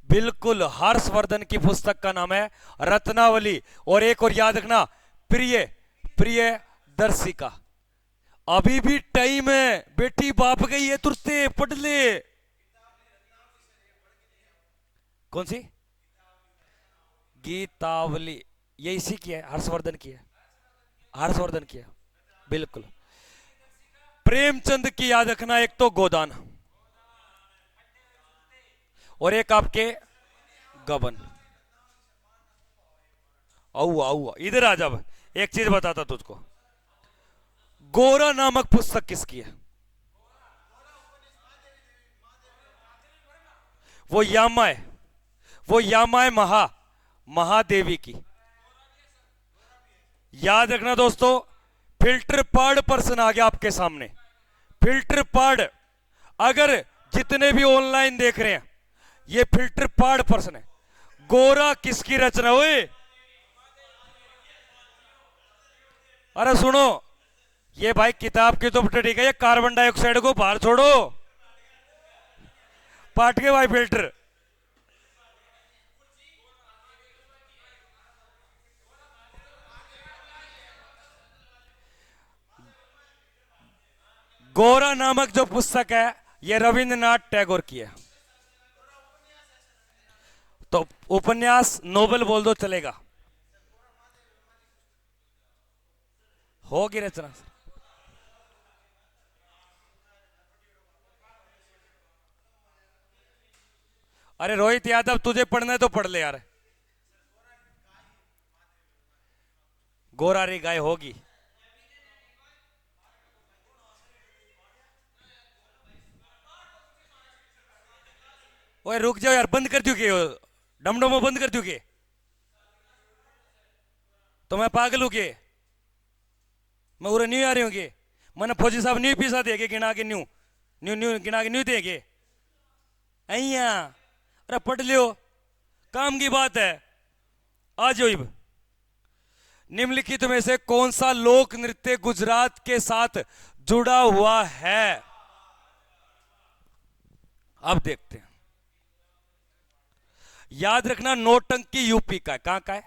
बिल्कुल, हर्षवर्धन की पुस्तक का नाम है रत्नावली। और एक और याद रखना, प्रिय प्रिय दर्शिका। अभी भी टाइम है बेटी, बाप गई है तुरते पढ़ ले। कौन सी? गीतावली। ये इसी की है, हर्षवर्धन की है, हर्षवर्धन की है बिल्कुल। प्रेमचंद की याद रखना, एक तो गोदान और एक आपके गबन। औ इधर आ जा। एक चीज बताता तुझको, गोरा नामक पुस्तक किसकी है? वो यामा है, वो यामा है महादेवी की। याद रखना दोस्तों, फिल्टर पार्ड पर्सन आ गया आपके सामने। फिल्टर पार्ड, अगर जितने भी ऑनलाइन देख रहे हैं, ये फिल्टर पार्ड पर्सन है। गोरा किसकी रचना हुई? अरे सुनो, ये भाई किताब की तो ठीक है, ये कार्बन डाइऑक्साइड को बाहर छोड़ो। पाट के भाई फिल्टर। गोरा नामक जो पुस्तक है, यह रविंद्रनाथ टैगोर की है। तो उपन्यास नोबेल बोल दो चलेगा। होगी रचना। अरे रोहित यादव, तुझे पढ़ना है तो पढ़ ले यार। गोरारी गाय होगी। ओए रुक जाओ यार, बंद कर चुके हो, डमडमो बंद कर चुके। तो मैं पागल हूं के? मैं उरे न्यू आ रही हूँ के? मैंने फौजी साहब न्यू पीसा देगे गिना के न्यू न्यू न्यू गिना के न्यू देगे अया। अरे पढ़ लियो, काम की बात है। आ जाओ। इब निम्नलिखित में से कौन सा लोक नृत्य गुजरात के साथ जुड़ा हुआ है? अब देखते हैं। याद रखना, नौटंकी यूपी का है। कहां का है?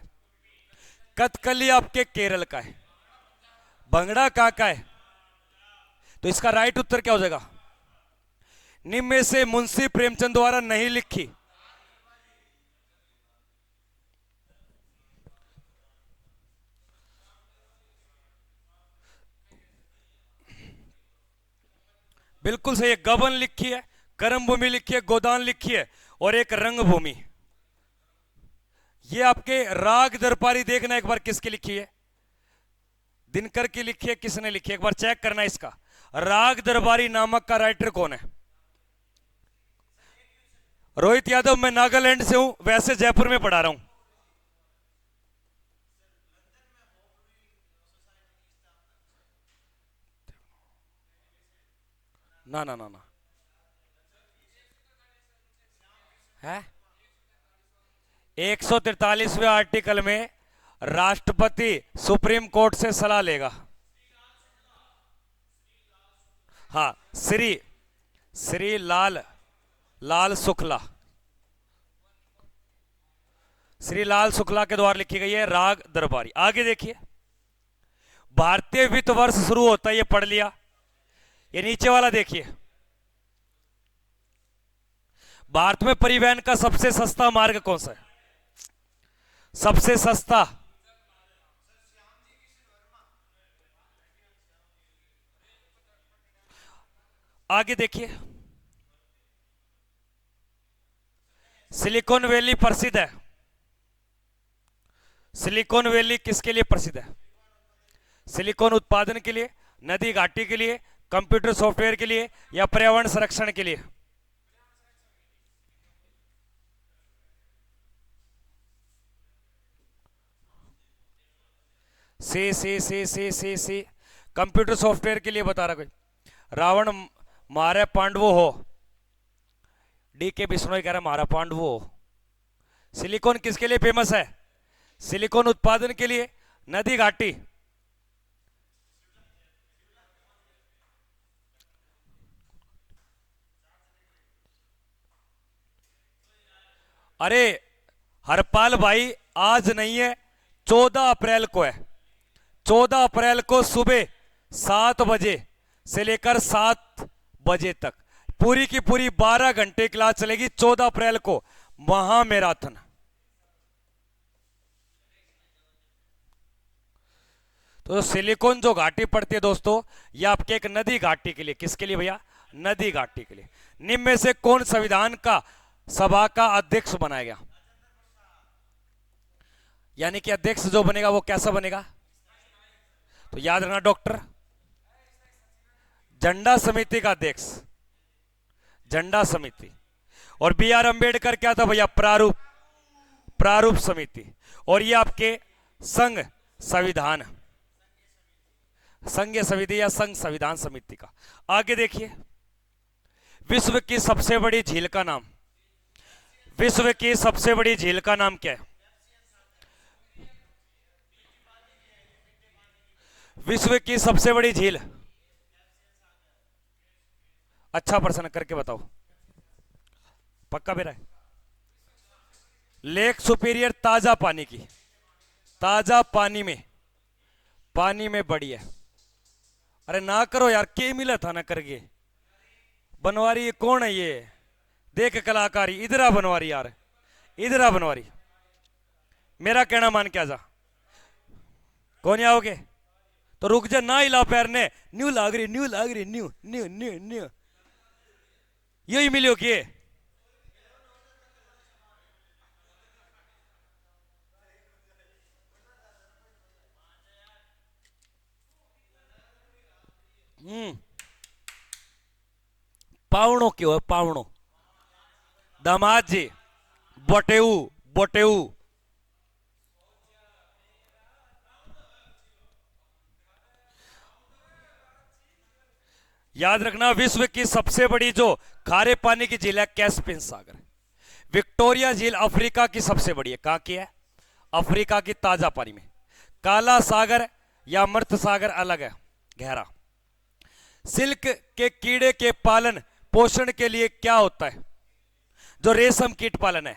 कथकली आपके केरल का है। भंगड़ा कहां का है? तो इसका राइट उत्तर क्या हो जाएगा? निम्न में से मुंशी प्रेमचंद द्वारा नहीं लिखी। बिल्कुल सही है। गबन लिखी है, कर्म भूमि लिखी है, गोदान लिखी है और एक रंग भूमि। ये आपके राग दरबारी देखना एक बार किसकी लिखी है। दिनकर की लिखी है, किसने लिखी है एक बार चेक करना इसका। राग दरबारी नामक का राइटर कौन है? रोहित यादव, मैं नागालैंड से हूं, वैसे जयपुर में पढ़ा रहा हूं। ना ना ना ना है। 143वें आर्टिकल में राष्ट्रपति सुप्रीम कोर्ट से सलाह लेगा। हाँ, श्री लाल शुक्ला, श्री लाल शुक्ला के द्वारा लिखी गई है राग दरबारी। आगे देखिए। भारतीय वित्त वर्ष शुरू होता है, ये पढ़ लिया। ये नीचे वाला देखिए। भारत में परिवहन का सबसे सस्ता मार्ग कौन सा है? सबसे सस्ता, आगे देखिए। सिलिकॉन वैली प्रसिद्ध है। सिलिकॉन वैली किसके लिए प्रसिद्ध है? सिलिकॉन उत्पादन के लिए, नदी घाटी के लिए, कंप्यूटर सॉफ्टवेयर के लिए, या पर्यावरण संरक्षण के लिए? सी कंप्यूटर सॉफ्टवेयर के लिए बता रहा कोई। रावण मारे पांडवों हो, डी के बिश्नोई कह रहा मारा पांडवों हो। सिलिकॉन किसके लिए फेमस है? सिलिकॉन उत्पादन के लिए, नदी घाटी, अरे हरपाल भाई आज नहीं है, 14 अप्रैल को है। 14 अप्रैल को सुबह 7 बजे से लेकर 7 बजे तक पूरी की पूरी 12 घंटे क्लास चलेगी। 14 अप्रैल को महामैराथन। तो सिलिकॉन जो घाटी पड़ती है दोस्तों, ये आपके एक नदी घाटी के लिए, किसके लिए भैया? नदी घाटी के लिए। निम्न में से कौन संविधान का सभा का अध्यक्ष बनाया गया? यानी कि अध्यक्ष जो बनेगा वो कैसा बनेगा? तो याद रखना डॉक्टर, झंडा समिति का अध्यक्ष, झंडा समिति। और बी आर अंबेडकर क्या था भैया? प्रारूप, प्रारूप समिति। और ये आपके संघ संविधान, संघीय समिति या संघ संविधान समिति का। आगे देखिए, विश्व की सबसे बड़ी झील का नाम, विश्व की सबसे बड़ी झील का नाम क्या है? विश्व की सबसे बड़ी झील, अच्छा प्रश्न करके बताओ, पक्का मेरा है। लेक सुपीरियर ताजा पानी की, ताजा पानी में बड़ी है। अरे ना करो यार, के मिला था ना करके। बनवारी ये कौन है? ये देख कलाकारी, इधर आ बनवारी यार, इधर आ बनवारी, मेरा कहना मान के आजा। कौन आओगे तो रुक जा, ना हिला पैर ने, न्यू लाग रही, न्यू लाग रही, न्यू न्यू न्यू न्यू, यही मिलो कि पावणो क्यों है? पावणो दामाद जी, बटेऊ बटेऊ। याद रखना, विश्व की सबसे बड़ी जो खारे पानी की झील है कैस्पियन सागर। विक्टोरिया झील अफ्रीका की सबसे बड़ी है। कहां की है? अफ्रीका की, ताजा पानी में। काला सागर या मृत सागर अलग है, गहरा। सिल्क के कीड़े के पालन पोषण के लिए क्या होता है? जो रेशम कीट पालन है,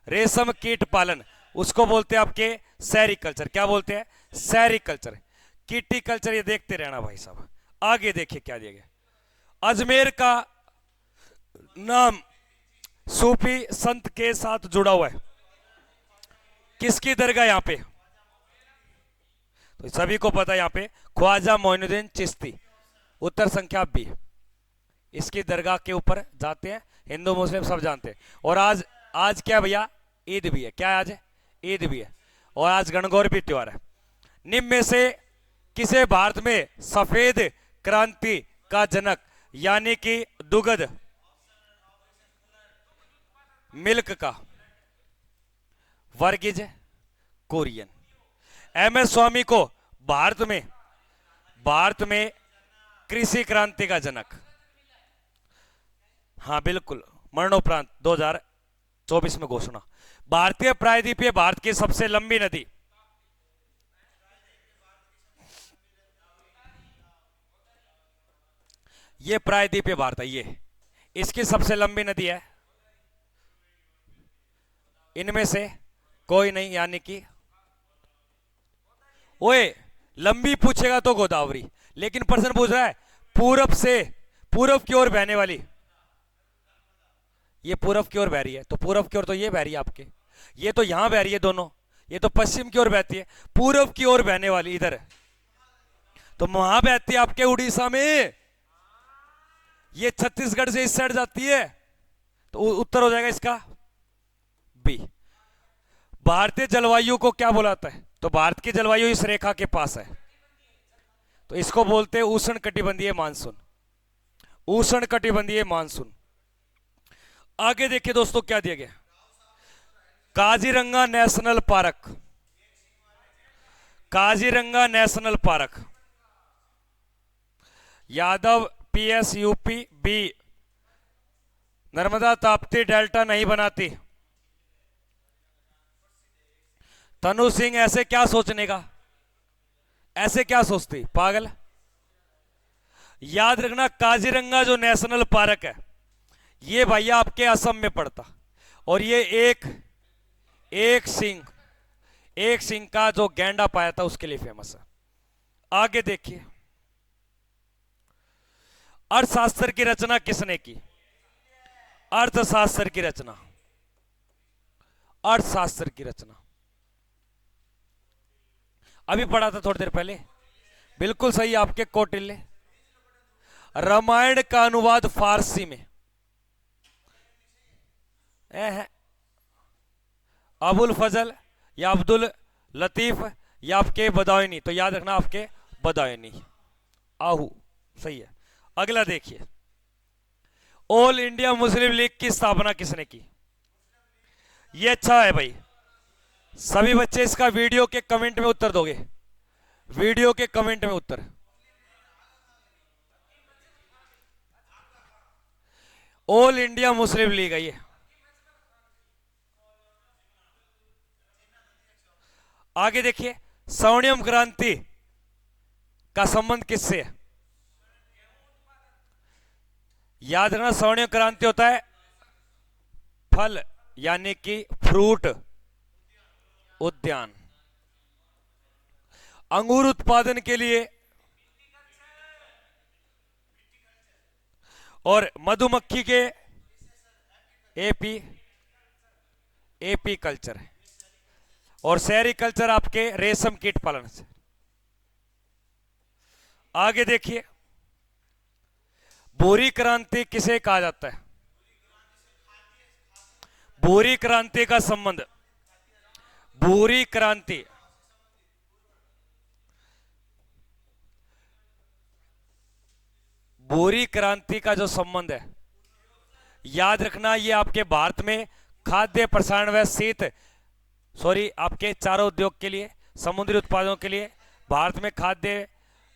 रेशम कीट पालन, उसको बोलते हैं आपके सेरिकल्चर। क्या बोलते हैं? सेरिकल्चर। कीटीकल्चर ये देखते रहना भाई साहब। आगे देखिए क्या दिया गया। अजमेर का नाम सूफी संत के साथ जुड़ा हुआ है, किसकी दरगाह यहां पे? तो सभी को पता है यहां पे ख्वाजा मोइनुद्दीन चिश्ती, उत्तर संख्या बी। इसकी दरगाह के ऊपर जाते हैं, हिंदू मुस्लिम सब जानते हैं। और आज क्या भैया? ईद भी है। क्या है आज? ईद भी है। और आज गणगौर भी त्योहार है। निम्न में से किसे भारत में सफेद क्रांति का जनक यानी कि दुग्ध मिल्क का? वर्गीज कुरियन। एम एस स्वामी को भारत में कृषि क्रांति का जनक, हाँ बिल्कुल, मरणोपरांत 2024 में घोषणा। भारतीय प्रायद्वीपीय भारत की सबसे लंबी नदी, ये प्रायद्वीपीय भारत है, ये इसकी सबसे लंबी नदी है। इनमें से कोई नहीं, यानी कि ओए लंबी पूछेगा तो गोदावरी, लेकिन प्रश्न पूछ रहा है पूरब की ओर बहने वाली, ये पूरब की ओर बह रही है, तो पूरब की ओर तो ये बह रही है आपके, ये तो यहां बह रही है दोनों, ये तो पश्चिम की ओर बहती है, पूर्व की ओर बहने वाली इधर, तो वहां बहती है आपके उड़ीसा में, ये छत्तीसगढ़ से इस साइड जाती है, तो उत्तर हो जाएगा इसका बी। भारतीय जलवायु को क्या बुलाता है? तो भारत की जलवायु इस रेखा के पास है, तो इसको बोलते हैं उष्ण कटिबंधीय मानसून, उष्ण कटिबंधीय मानसून। आगे देखिए दोस्तों क्या दिया गया, Kaziranga national park, Kaziranga national park, Yadav PS UP B, Narmada Tapti delta नहीं बनाती। तनु सिंह ऐसे क्या सोचने का, ऐसे क्या सोचती पागल। याद रखना काजीरंगा जो नेशनल पार्क है ये भैया आपके असम में पड़ता, और ये एक सिंह का जो गैंडा पाया था उसके लिए फेमस है। आगे देखिए, अर्थशास्त्र की रचना किसने की? अर्थशास्त्र की रचना, अर्थशास्त्र की रचना अभी पढ़ा था थोड़ी देर पहले, बिल्कुल सही आपके, कौटिल्य। रामायण का अनुवाद फारसी में है अबुल फजल या अब्दुल लतीफ या आपके बदायूनी, तो याद रखना आपके बदायूनी, आहू सही है। अगला देखिए, ऑल इंडिया मुस्लिम लीग की स्थापना किसने की? ये अच्छा है भाई, सभी बच्चे इसका वीडियो के कमेंट में उत्तर दोगे, वीडियो के कमेंट में उत्तर। ऑल इंडिया मुस्लिम लीग है ये। आगे देखिए, स्वर्णिम क्रांति का संबंध किससे है? याद रखना स्वर्णिम क्रांति होता है फल यानी कि फ्रूट उद्यान, अंगूर उत्पादन के लिए और मधुमक्खी के एपी कल्चर है, और शहरी कल्चर आपके रेशम कीट पालन से। आगे देखिए, भूरी क्रांति किसे कहा जाता है? भूरी क्रांति का संबंध, भूरी क्रांति भूरी क्रांति का जो संबंध है, याद रखना ये आपके भारत में खाद्य प्रसारण व आपके चारों उद्योग के लिए, समुद्री उत्पादों के लिए, भारत में खाद्य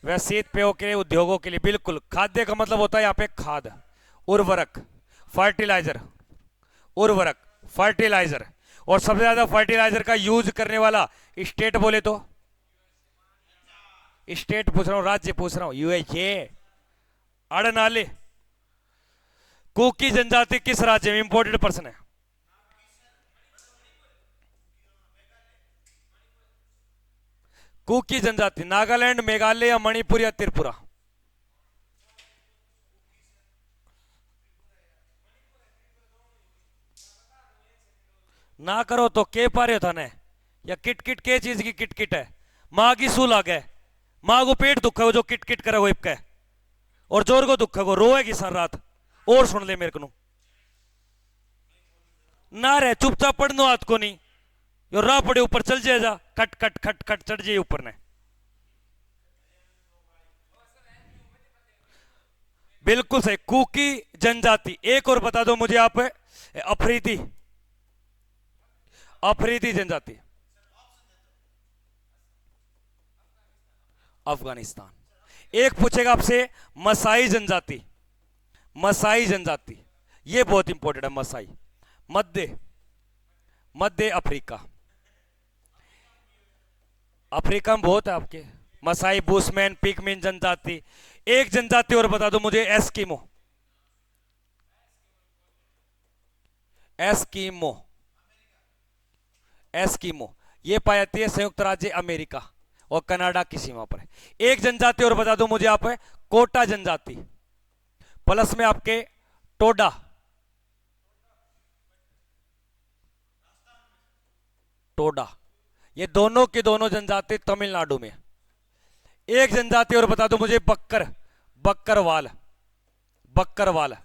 व शीत पेयों के उद्योगों के लिए। बिल्कुल, खाद्य का मतलब होता है यहाँ पे खाद, उर्वरक, फर्टिलाइजर, उर्वरक फर्टिलाइजर, और सबसे ज्यादा फर्टिलाइजर का यूज करने वाला स्टेट बोले तो, स्टेट पूछ रहा हूं, राज्य पूछ रहा हूं, यूएसए। अड़नाले कुकी जनजाति किस राज्य में? इंपोर्टेड पर्सन है। कुकी जनजाति नागालैंड, मेघालय या मणिपुर या त्रिपुरा? ना करो तो के पारे था ने, या किट किट के चीज की किट किट है? माँ की सू लागे, माँ को पेट दुख है जो किट किट करे वो इपके, और जोर को दुख है वो रोएगी सारी रात। और सुन ले मेरे को ना रहे, चुपचाप पढ़नो हाथ को नहीं, यो राह पड़े ऊपर चल जाएगा, खट खट खट खट चढ़ जाए ऊपर ने। बिल्कुल सही, कुकी जनजाति। एक और बता दो मुझे आप, अफरीदी, अफरीदी जनजाति अफगानिस्तान। एक पूछेगा आपसे मसाई जनजाति, मसाई जनजाति ये बहुत इंपॉर्टेंट है। मसाई मध्य अफ्रीका, अफ्रीका में बहुत है आपके मसाई, बुशमैन, पिगमिन जनजाति। एक जनजाति और बता दो मुझे, एस्किमो, एस्किमो, एस्किमो ये पाई जाती है संयुक्त राज्य अमेरिका और कनाडा की सीमा पर। एक जनजाति और बता दो मुझे आप, कोटा जनजाति, प्लस में आपके टोडा, टोडा ये दोनों की दोनों जनजाति तमिलनाडु में। एक जनजाति और बता दो मुझे, बक्करवाल। बक्करवाल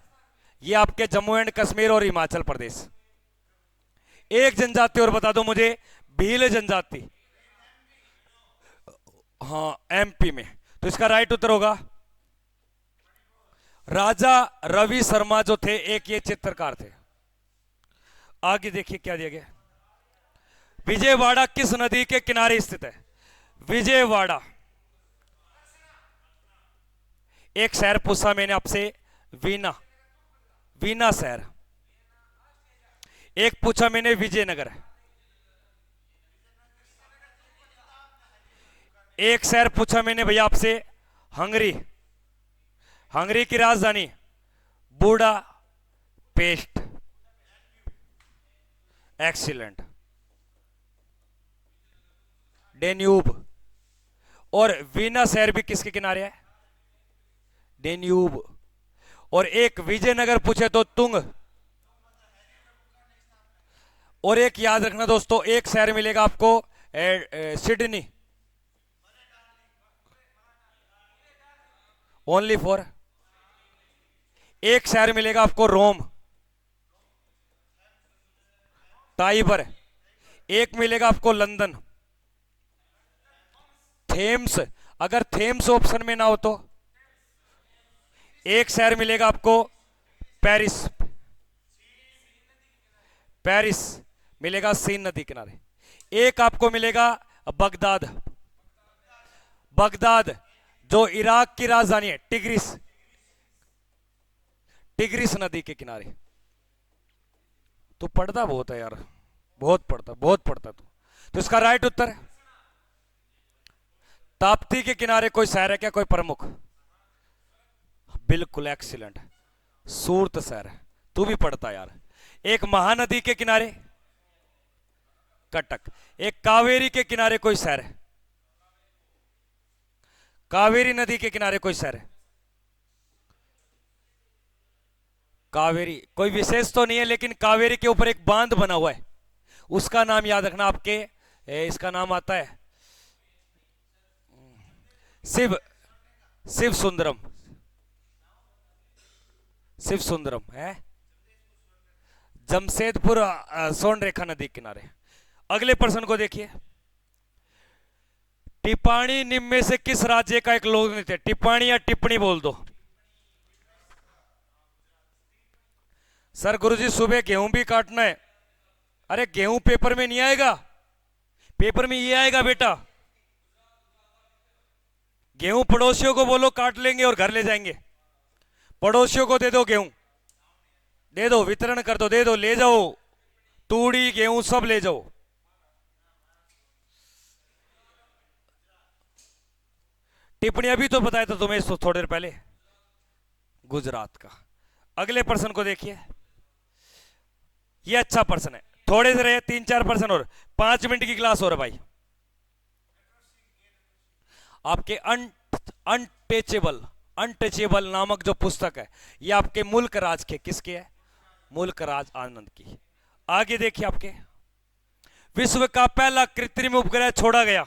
ये आपके जम्मू एंड कश्मीर और हिमाचल प्रदेश। एक जनजाति और बता दो मुझे, भील जनजाति। हाँ, एमपी में। तो इसका राइट उत्तर होगा राजा रवि शर्मा जो थे, एक ये चित्रकार थे। आगे देखिए क्या दिया गया। विजयवाड़ा किस नदी के किनारे स्थित है? विजयवाड़ा। एक शहर पूछा मैंने आपसे, वीना शहर। एक पूछा मैंने विजयनगर। एक शहर पूछा मैंने भैया आपसे, हंगरी की राजधानी बूडा पेस्ट। एक्सीलेंट। डेन्यूब। और वीना शहर भी किसके किनारे है? डेन्यूब। और एक विजयनगर पूछे तो तुंग। और एक याद रखना दोस्तों, एक शहर मिलेगा आपको सिडनी। Only for. एक शहर मिलेगा आपको रोम, टाइबर। एक मिलेगा आपको लंदन। थेम्स, अगर थेम्स ऑप्शन में ना हो तो एक शहर मिलेगा आपको पेरिस। पेरिस मिलेगा सीन नदी किनारे। एक आपको मिलेगा बगदाद। बगदाद जो इराक की राजधानी है, टिग्रिस नदी के किनारे। तो पढ़ता बहुत है यार, बहुत पढ़ता तो इसका राइट उत्तर है ताप्ती के किनारे कोई शहर है क्या, कोई प्रमुख? बिल्कुल एक्सीलेंट। सूरत शहर है। तू भी पढ़ता यार। एक महानदी के किनारे कटक। एक कावेरी के किनारे कोई शहर है? कावेरी नदी के किनारे कोई शहर है? कावेरी कोई विशेष तो नहीं है, लेकिन कावेरी के ऊपर एक बांध बना हुआ है, उसका नाम याद रखना आपके। इसका नाम आता है शिव सुंदरम है। जमशेदपुर सोन रेखा नदी किनारे। अगले प्रश्न को देखिए। टिप्पाणी निम्न में से किस राज्य का एक लोक नृत्य? टिप्पाणी या टिप्पणी बोल दो। सर गुरुजी सुबह गेहूं भी काटना है। अरे गेहूं पेपर में नहीं आएगा, पेपर में ये आएगा बेटा। गेहूं पड़ोसियों को बोलो काट लेंगे और घर ले जाएंगे। पड़ोसियों को दे दो गेहूं, दे दो, वितरण कर दो, दे दो, ले जाओ, तूड़ी गेहूं सब ले जाओ। टिप्पणी अभी तो बताया था तुम्हें इसको थोड़ी देर पहले, गुजरात का। अगले प्रश्न को देखिए। ये अच्छा प्रश्न है, थोड़े से रहे 3-4 प्रश्न और 5 मिनट की क्लास हो रहा भाई। आपके अनटचेबल नामक जो पुस्तक है, ये आपके मुल्क राज के, किसके है? मुल्क राज आनंद की। आगे देखिए आपके, विश्व का पहला कृत्रिम उपग्रह छोड़ा गया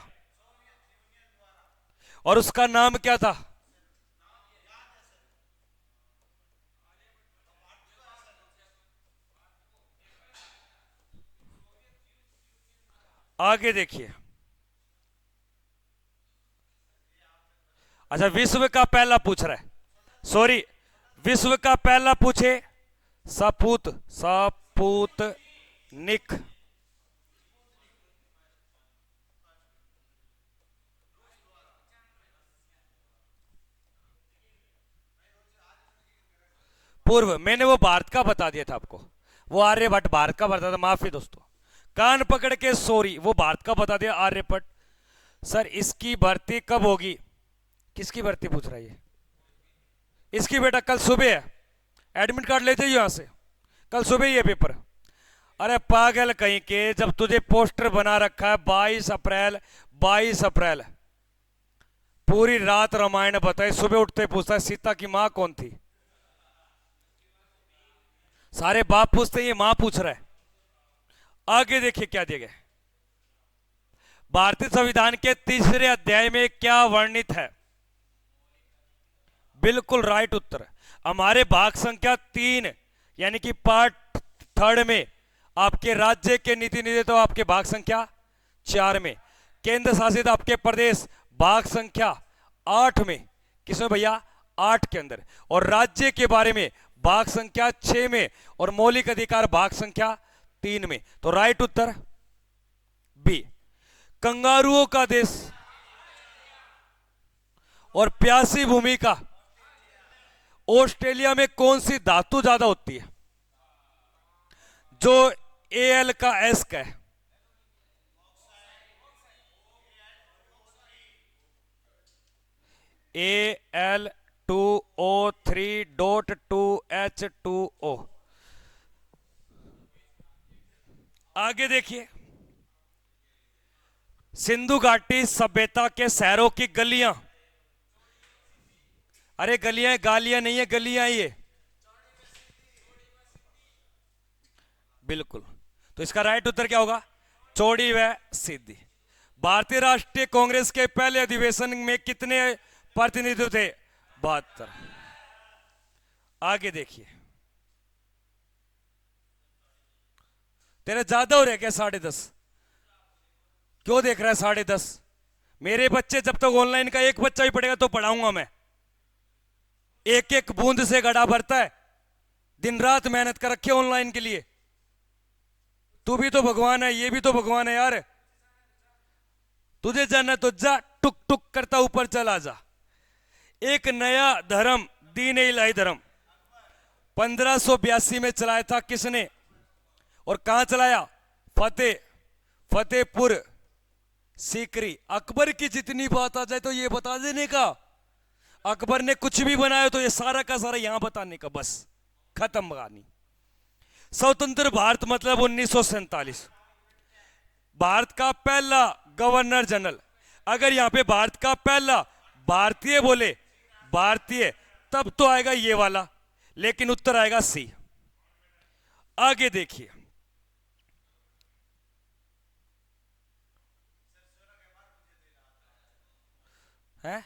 और उसका नाम क्या था? आगे देखिए। अच्छा, विश्व का पहला पूछ रहा है, सॉरी, विश्व का पहला पूछे स्पुतनिक। पूर्व, मैंने वो भारत का बता दिया था आपको, वो आर्यभट्ट भारत का बता था, माफी दोस्तों, कान पकड़ के सॉरी, वो भारत का बता दिया आर्यभट्ट। सर इसकी भर्ती कब होगी? किसकी भर्ती पूछ रहा है ये? इसकी बेटा कल सुबह है, एडमिट कार्ड ले जाइए यहां से, कल सुबह ही है पेपर। अरे पागल कहीं के, जब तुझे पोस्टर बना रखा है 22 अप्रैल 22 अप्रैल, पूरी रात रामायण बताए, सुबह उठते पूछता है सीता की मां कौन थी। सारे बाप पूछते हैं, ये मां पूछ रहा है। आगे देखिए क्या दिया गया। भारतीय संविधान के तीसरे अध्याय में क्या वर्णित है? बिल्कुल राइट उत्तर। हमारे भाग संख्या 3 यानी कि पार्ट 3 में आपके राज्य के नीति निर्देश आपके भाग संख्या 4 में, केंद्र शासित आपके प्रदेश भाग संख्या 8 में, किसमें भैया? 8 के अंदर, और राज्य के बारे में भाग संख्या 6 में, और मौलिक अधिकार भाग संख्या 3 में। तो राइट उत्तर बी। कंगारुओं का देश और प्यासी भूमि का ऑस्ट्रेलिया में कौन सी धातु ज्यादा होती है? जो Al का S का है। Al2O3.2H2O। आगे देखिए, सिंधु घाटी सभ्यता के शहरों की गलियां, अरे गलियां गालियां नहीं है, गलियां ये, बिल्कुल। तो इसका राइट उत्तर क्या होगा? चौड़ी व सीधी। भारतीय राष्ट्रीय कांग्रेस के पहले अधिवेशन में कितने प्रतिनिधि थे? 72। आगे देखिए, तेरा ज्यादा हो रहा है क्या? 10.5 क्यों देख रहा है? 10.5 मेरे बच्चे जब तक ऑनलाइन का एक बच्चा ही पढ़ेगा तो पढ़ाऊंगा मैं। एक एक बूंद से गड्ढा भरता है, दिन रात मेहनत कर रखे ऑनलाइन के लिए। तू भी तो भगवान है, ये भी तो भगवान है यार। तुझे जाना तो जा, टुक टुक करता ऊपर चला जा। एक नया धर्म, दीन इलाही धर्म 1582 में चलाया था किसने, और कहां चलाया? फतेहपुर सीकरी। अकबर की जितनी बात आ जाए तो ये बता देने का, अकबर ने कुछ भी बनाया तो ये सारा का सारा यहां बताने का, बस खत्म कहानी। स्वतंत्र भारत मतलब 1947। भारत का पहला गवर्नर जनरल, अगर यहां पे भारत का पहला भारतीय बोले, भारतीय, तब तो आएगा ये वाला, लेकिन उत्तर आएगा सी। आगे देखिए, है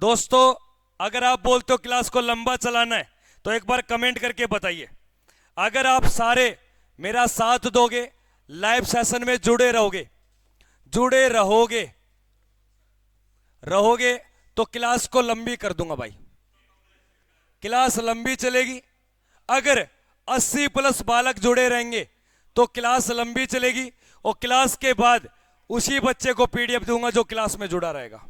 दोस्तों, अगर आप बोलते हो क्लास को लंबा चलाना है तो एक बार कमेंट करके बताइए। अगर आप सारे मेरा साथ दोगे, लाइव सेशन में जुड़े रहोगे तो क्लास को लंबी कर दूंगा भाई, क्लास लंबी चलेगी। अगर 80+ बालक जुड़े रहेंगे तो क्लास लंबी चलेगी, और क्लास के बाद उसी बच्चे को पीडीएफ दूंगा जो क्लास में जुड़ा रहेगा।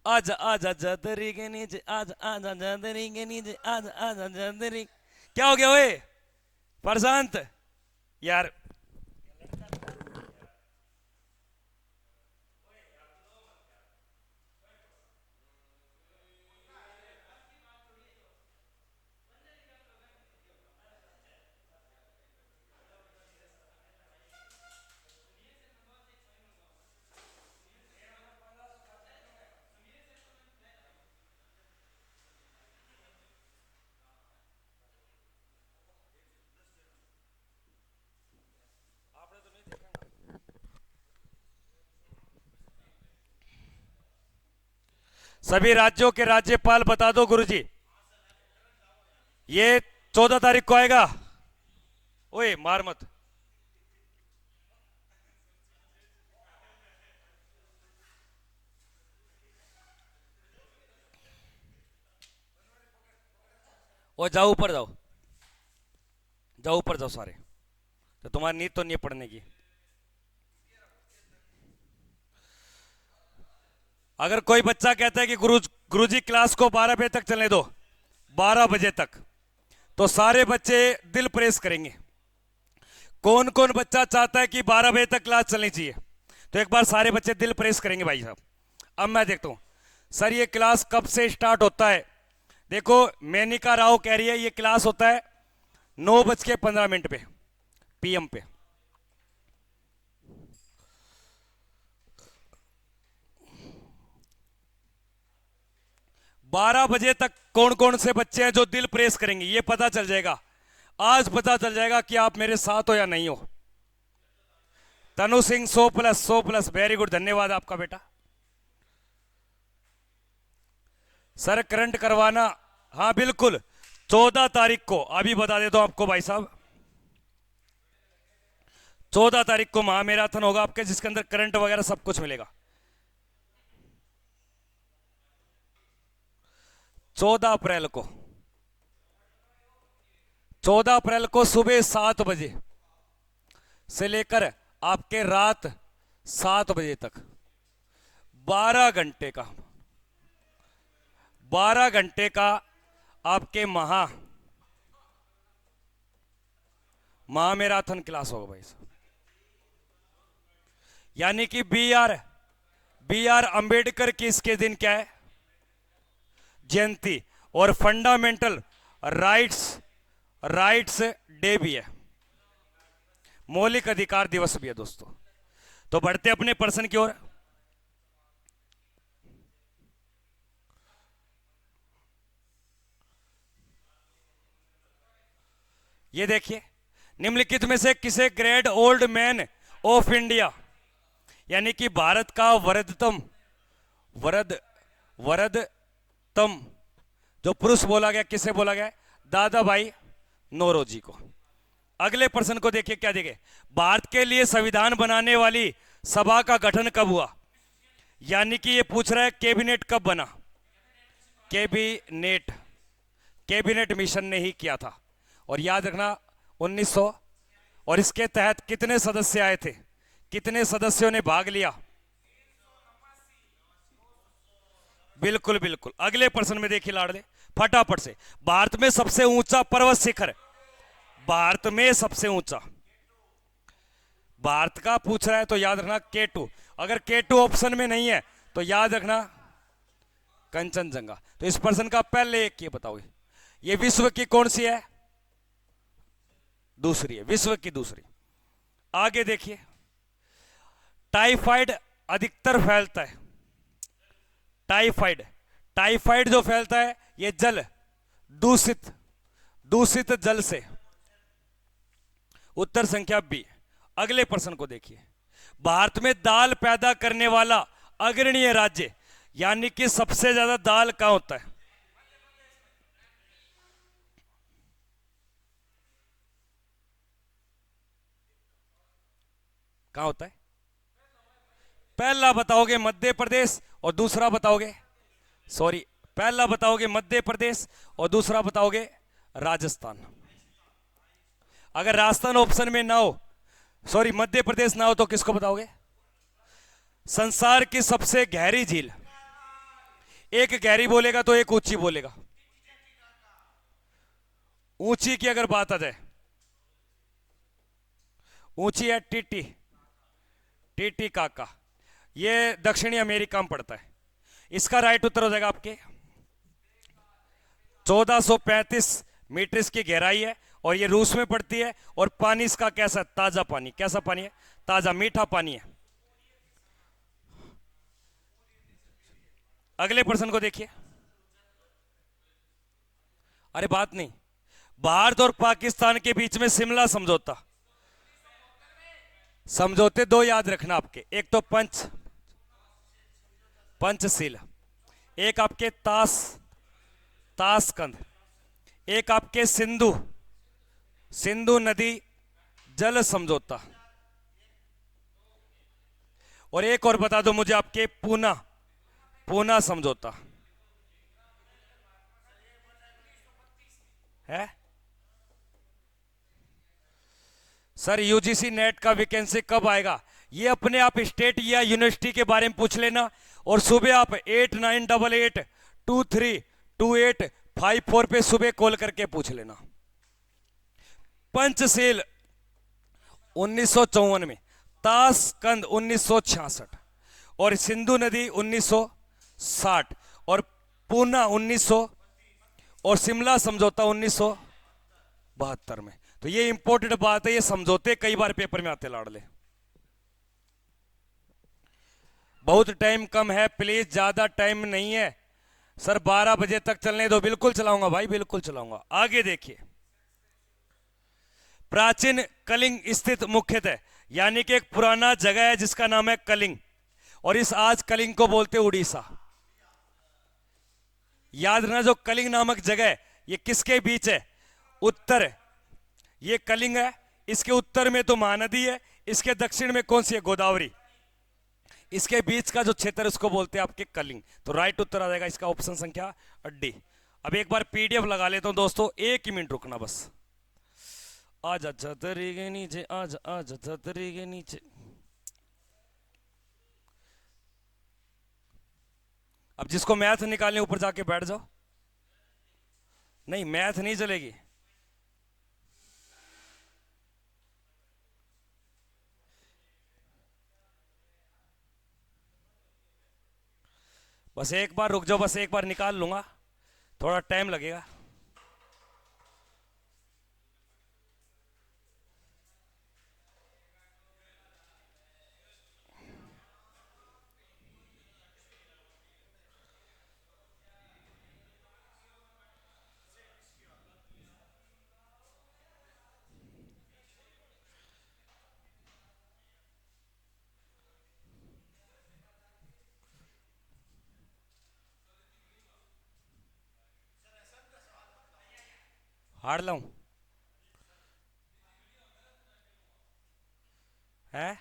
आज आजा जदरी के नीचे, आज आजा जदरी के नीचे, आज आजा जदरी। क्या हो गया ओए प्रशांत यार? सभी राज्यों के राज्यपाल बता दो गुरुजी। ये 14 तारीख को आएगा। ओए मार मत। और जाओ ऊपर, जाओ ऊपर जाओ सारे, तो तुम्हारी नींद तो नहीं है पढ़ने की। अगर कोई बच्चा कहता है कि गुरुजी क्लास को 12 बजे तक चलने दो, 12 बजे तक, तो सारे बच्चे दिल प्रेस करेंगे। कौन कौन बच्चा चाहता है कि 12 बजे तक क्लास चलनी चाहिए? तो एक बार सारे बच्चे दिल प्रेस करेंगे भाई साहब। अब मैं देखता हूं सर ये क्लास कब से स्टार्ट होता है। देखो मेनिका राव कह रही है ये क्लास होता है 9:15 पे PM पे। बारह बजे तक कौन कौन से बच्चे हैं जो दिल प्रेस करेंगे ये पता चल जाएगा। आज पता चल जाएगा कि आप मेरे साथ हो या नहीं हो। तनु सिंह 100 प्लस, वेरी गुड, धन्यवाद आपका बेटा। सर करंट करवाना, हाँ बिल्कुल, 14 तारीख को, अभी बता देता हूं आपको भाई साहब, 14 तारीख को महामैराथन होगा आपके, जिसके अंदर करंट वगैरह सब कुछ मिलेगा। 14 अप्रैल को, 14 अप्रैल को सुबह 7 बजे से लेकर आपके रात 7 बजे तक 12 घंटे का, 12 घंटे का आपके महामैराथन क्लास होगा भाई साहब। यानी कि बी आर अंबेडकर की इसके दिन क्या है, जयंती, और फंडामेंटल राइट्स डे भी है, मौलिक अधिकार दिवस भी है दोस्तों। तो बढ़ते अपने पर्सन की ओर। ये देखिए, निम्नलिखित में से किसे great old man of India, यानी कि भारत का वरदतम जो पुरुष बोला गया, किसे बोला गया, दादा भाई नौरोजी को। अगले प्रश्न को देखिए, क्या देखे, भारत के लिए संविधान बनाने वाली सभा का गठन कब हुआ, यानी कि ये पूछ रहा है कैबिनेट कब बना, कैबिनेट मिशन ने ही किया था। और याद रखना 1900, और इसके तहत कितने सदस्य आए थे, कितने सदस्यों ने भाग लिया, बिल्कुल बिल्कुल। अगले प्रश्न में देखिए लाडले, फटाफट से, भारत में सबसे ऊंचा पर्वत शिखर, भारत में सबसे ऊंचा, भारत का पूछ रहा है तो याद रखना K2, अगर K2 ऑप्शन में नहीं है तो याद रखना कंचनजंगा। तो इस प्रश्न का पहले एक ये बताओगे, ये विश्व की कौन सी है, दूसरी है, विश्व की दूसरी। आगे देखिए, टाइफाइड अधिकतर फैलता है, टाइफाइड जो फैलता है ये जल दूषित जल से, उत्तर संख्या बी। अगले प्रश्न को देखिए, भारत में दाल पैदा करने वाला अग्रणीय राज्य, यानी कि सबसे ज्यादा दाल कहां होता है, कहां होता है, पहला बताओगे मध्य प्रदेश और दूसरा बताओगे, पहला बताओगे मध्य प्रदेश और दूसरा बताओगे राजस्थान। अगर राजस्थान ऑप्शन में ना हो, मध्य प्रदेश ना हो, तो किसको बताओगे, संसार की सबसे गहरी झील, एक गहरी बोलेगा तो एक ऊंची बोलेगा, ऊंची की अगर बात आ जाए, ऊंची है टीटी काका, ये दक्षिणी अमेरिका में पड़ता है। इसका राइट उत्तर हो जाएगा आपके 1435 मीटर इसकी गहराई है, और ये रूस में पड़ती है, और पानी इसका कैसा, ताजा पानी, कैसा पानी है, ताजा मीठा पानी है। अगले प्रश्न को देखिए, अरे बात नहीं, भारत और पाकिस्तान के बीच में शिमला समझौते दो याद रखना आपके, एक तो पंचशील, एक आपके ताशकंद, एक आपके सिंधु नदी जल समझौता, और एक और बता दो मुझे आपके पूना समझौता है। सर यूजीसी नेट का वैकेंसी कब आएगा, ये अपने आप स्टेट या यूनिवर्सिटी के बारे में पूछ लेना, और सुबह आप 8988232854 पे सुबह कॉल करके पूछ लेना। पंचशील 1954 में, ताशकंद 1966, और सिंधु नदी 1960, और पूना 1900, और शिमला समझौता 1972 में। तो ये इंपॉर्टेंट बात है, ये समझौते कई बार पेपर में आते लाडले। बहुत टाइम कम है, प्लीज ज्यादा टाइम नहीं है सर, 12 बजे तक चलने दो, बिल्कुल चलाऊंगा भाई, बिल्कुल चलाऊंगा। आगे देखिए, प्राचीन कलिंग स्थित मुख्यतः, यानी कि एक पुराना जगह है जिसका नाम है कलिंग, और इस आज कलिंग को बोलते हैं उड़ीसा। याद रखना, जो कलिंग नामक जगह है ये किसके बीच है? उत्तर, ये कलिंग है, इसके उत्तर में तो महानदी है, इसके दक्षिण में कौन सी है? गोदावरी। इसके बीच का जो क्षेत्र है उसको बोलते हैं आपके कलिंग। तो राइट उत्तर आ जाएगा इसका ऑप्शन संख्या डी। अब एक बार पीडीएफ लगा लेता हूं दोस्तों, 1 ही मिनट रुकना बस। आजा छतरी के नीचे, आजा आजा छतरी के नीचे। अब जिसको मैथ निकालने ऊपर जाके बैठ जाओ। नहीं, मैथ नहीं चलेगी। बस एक बार रुक जाओ, बस एक बार निकाल लूंगा, थोड़ा टाइम लगेगा। हार लाऊं है?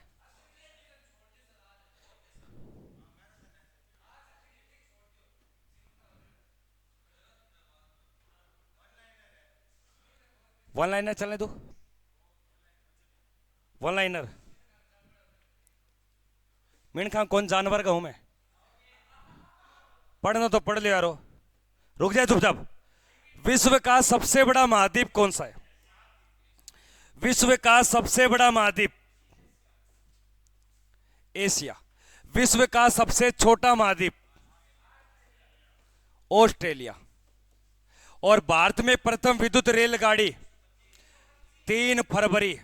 वन लाइनर चलने दो, वन लाइनर। मीन खां कौन जानवर का हूं मैं? पढ़ना तो पढ़ लियो यारो, रुक जाए चुपचाप। विश्व का सबसे बड़ा महाद्वीप कौन सा है? विश्व का सबसे बड़ा महाद्वीप एशिया। विश्व का सबसे छोटा महाद्वीप ऑस्ट्रेलिया। और भारत में प्रथम विद्युत रेलगाड़ी 3 फरवरी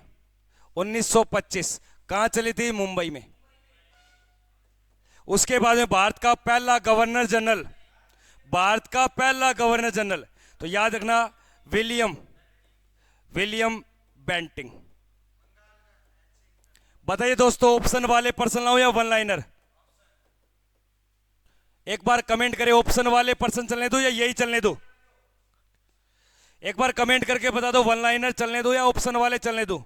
1925 कहां चली थी? मुंबई में। उसके बाद में भारत का पहला गवर्नर जनरल, भारत का पहला गवर्नर जनरल, तो याद रखना विलियम बेंटिंग। बताइए दोस्तों, ऑप्शन वाले पर्सन लाऊं या वन लाइनर? एक बार कमेंट करें, ऑप्शन वाले पर्सन चलने दो या यही चलने दो? एक बार कमेंट करके बता दो, वन लाइनर चलने दो या ऑप्शन वाले चलने दो?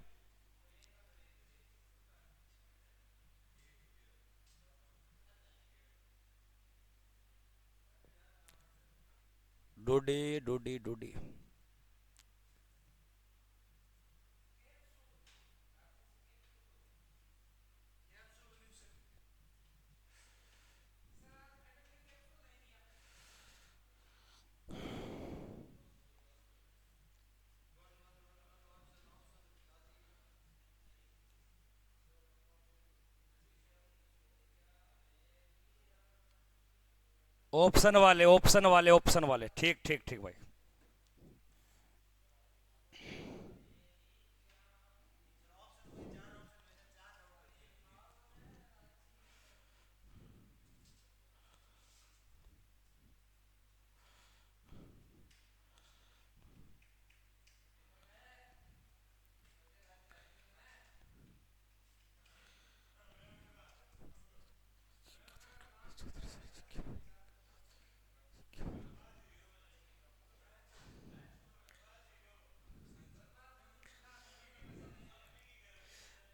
डोडी डोडी डोडी। ऑप्शन वाले, ऑप्शन वाले, ऑप्शन वाले। ठीक ठीक ठीक भाई।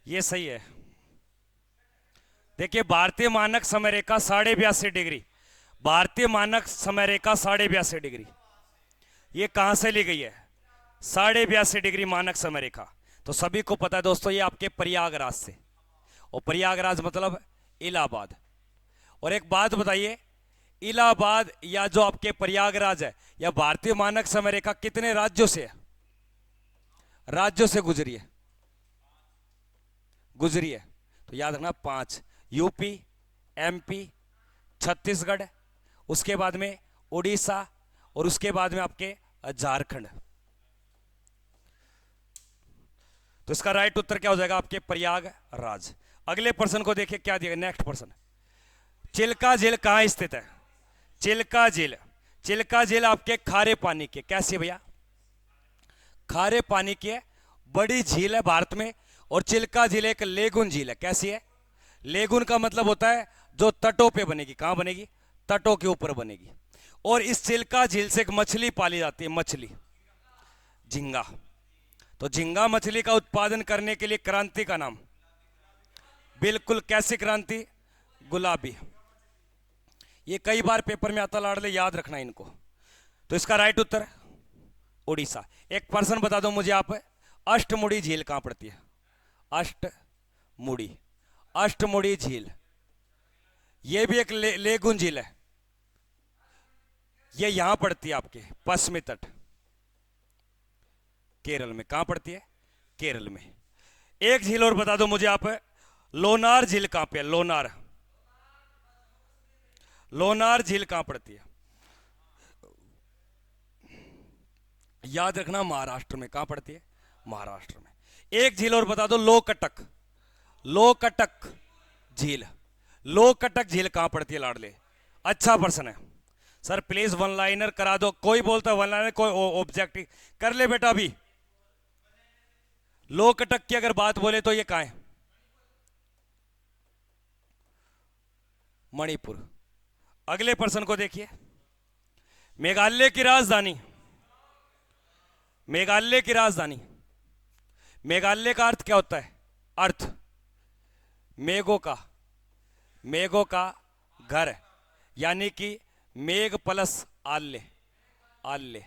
ये सही है। देखिए, भारतीय मानक समय रेखा 82.5 डिग्री, भारतीय मानक समय रेखा 82.5 डिग्री, ये कहां से ली गई है? 82.5 डिग्री मानक समय रेखा। तो सभी को पता है दोस्तों, ये आपके प्रयागराज से, और प्रयागराज मतलब इलाहाबाद। और एक बात बताइए, इलाहाबाद या जो आपके प्रयागराज है, या भारतीय मानक समय रेखा कितने राज्यों से है? राज्यों से गुजरी है, गुजरी है। तो याद रखना 5, यूपी, एमपी, छत्तीसगढ़, उसके बाद में उड़ीसा, और उसके बाद में आपके झारखंड। तो इसका राइट उत्तर क्या हो जाएगा? आपके प्रयागराज। अगले पर्सन को देखिए क्या दिया, नेक्स्ट पर्सन। चिल्का झील कहां स्थित है? चिल्का झील, चिल्का झील आपके खारे पानी के, कैसे भैया? खारे पानी के बड़ी झील है भारत में, और चिल्का झील एक लेगुन झील है। कैसी है? लेगुन का मतलब होता है जो तटों पे बनेगी। कहां बनेगी? तटों के ऊपर बनेगी। और इस चिल्का झील से एक मछली पाली जाती है, मछली झींगा। तो झींगा मछली का उत्पादन करने के लिए क्रांति का नाम, बिल्कुल कैसी क्रांति? गुलाबी। ये कई बार पेपर में आता लाडले, याद रखना इनको। तो इसका राइट उत्तर उड़ीसा। एक पर्सन बता दो मुझे आप, अष्टमुड़ी झील कहां पड़ती है? अष्टमुड़ी, अष्टमुड़ी झील ये भी एक लेगुन झील है। ये यहां पड़ती है आपके पश्चिमी तट, केरल में। कहां पड़ती है? केरल में। एक झील और बता दो मुझे आप, लोनार झील कहां पे है? लोनार, लोनार झील कहां पड़ती है? याद रखना महाराष्ट्र में। कहां पड़ती है? महाराष्ट्र में। एक झील और बता दो, लोकटक, लोकटक झील। लोकटक झील कहां पड़ती है लाडले? अच्छा प्रश्न है सर, प्लीज वन लाइनर करा दो। कोई बोलता वन लाइनर, कोई ऑब्जेक्टिव कर ले बेटा। अभी लोकटक की अगर बात बोले तो ये कहां है? मणिपुर। अगले पर्सन को देखिए, मेघालय की राजधानी, मेघालय की राजधानी। मेघालय का अर्थ क्या होता है? अर्थ मेघों का, मेघों का घर, यानी कि मेघ प्लस आल्य, आल्य।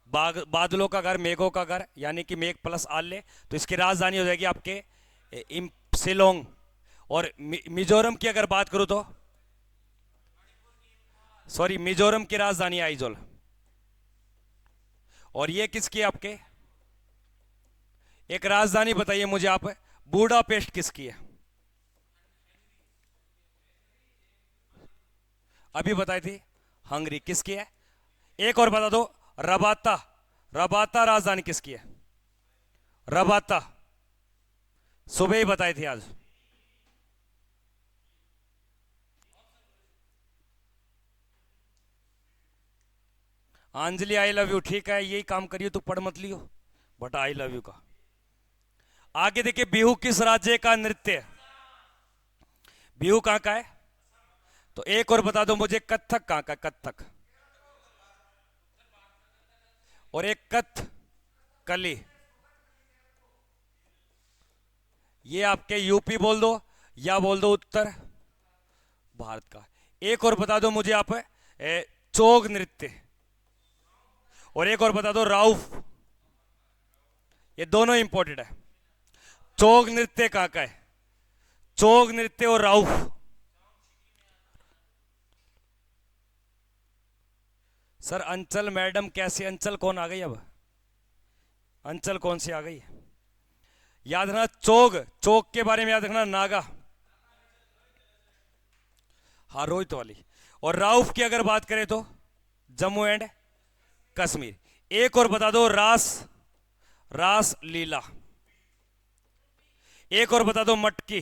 बादलों का घर, मेघों का घर, यानी कि मेघ प्लस आल्य। तो इसकी राजधानी हो जाएगी आपके शिलोंग। और मिजोरम की अगर बात करूं तो, सॉरी, मिजोरम की राजधानी आइजोल। और ये किसकी? आपके एक राजधानी बताइए मुझे आप, बुडापेस्ट किसकी है? अभी बताई थी, हंगरी। किसकी है? एक और बता दो, रबाता, रबाता राजधानी किसकी है? रबाता सुबह ही बताई थी आज। अंजलि आई लव यू, ठीक है, यही काम करियो, तू पढ़ मत लियो, बट आई लव यू का। आगे देखिए, बिहू किस राज्य का नृत्य है? बिहू कहां का है? तो एक और बता दो मुझे, कत्थक कहां का? कत्थक। और एक कथकली, ये आपके यूपी बोल दो या बोल दो उत्तर भारत का। एक और बता दो मुझे आप, चोग नृत्य। और एक और बता दो, राउफ। ये दोनों इंपॉर्टेंट है। चोग नृत्य कहां का है? चोग नृत्य और राउफ। सर अंचल मैडम कैसे? अंचल कौन आ गई? अब अंचल कौन सी आ गई? याद रखना चोग, चोग के बारे में याद रखना, नागा, हाँ, रोहित वाली। और राउफ की अगर बात करें तो जम्मू एंड कश्मीर। एक और बता दो, रास, रास लीला। एक और बता दो, मटकी,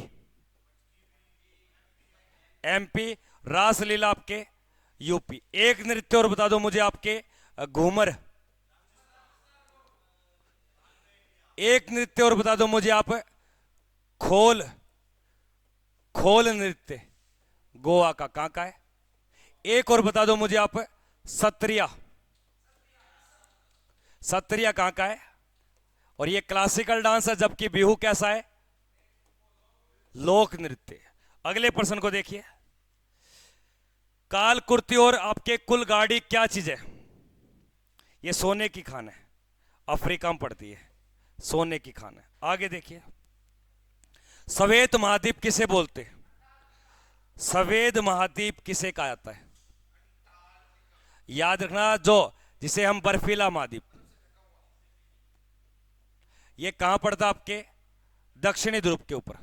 एमपी। रास लीला आपके यूपी। एक नृत्य और बता दो मुझे आपके, घूमर। एक नृत्य और बता दो मुझे आप, खोल, खोल नृत्य, गोवा का। कहां का है? एक और बता दो मुझे आप, सत्रिया, सत्रिया कहां का है? और ये क्लासिकल डांस है, जबकि बिहू कैसा है? लोक नृत्य। अगले प्रश्न को देखिए, काल कुर्ती और आपके कुल गाड़ी क्या चीज है? ये सोने की खान है, अफ्रीका में पड़ती है, सोने की खान है। आगे देखिए, सफेद महाद्वीप किसे बोलते हैं? सफेद महाद्वीप किसे कहा जाता है? याद रखना, जो जिसे हम बर्फीला महाद्वीप। ये कहां पड़ता? आपके दक्षिणी ध्रुव के ऊपर,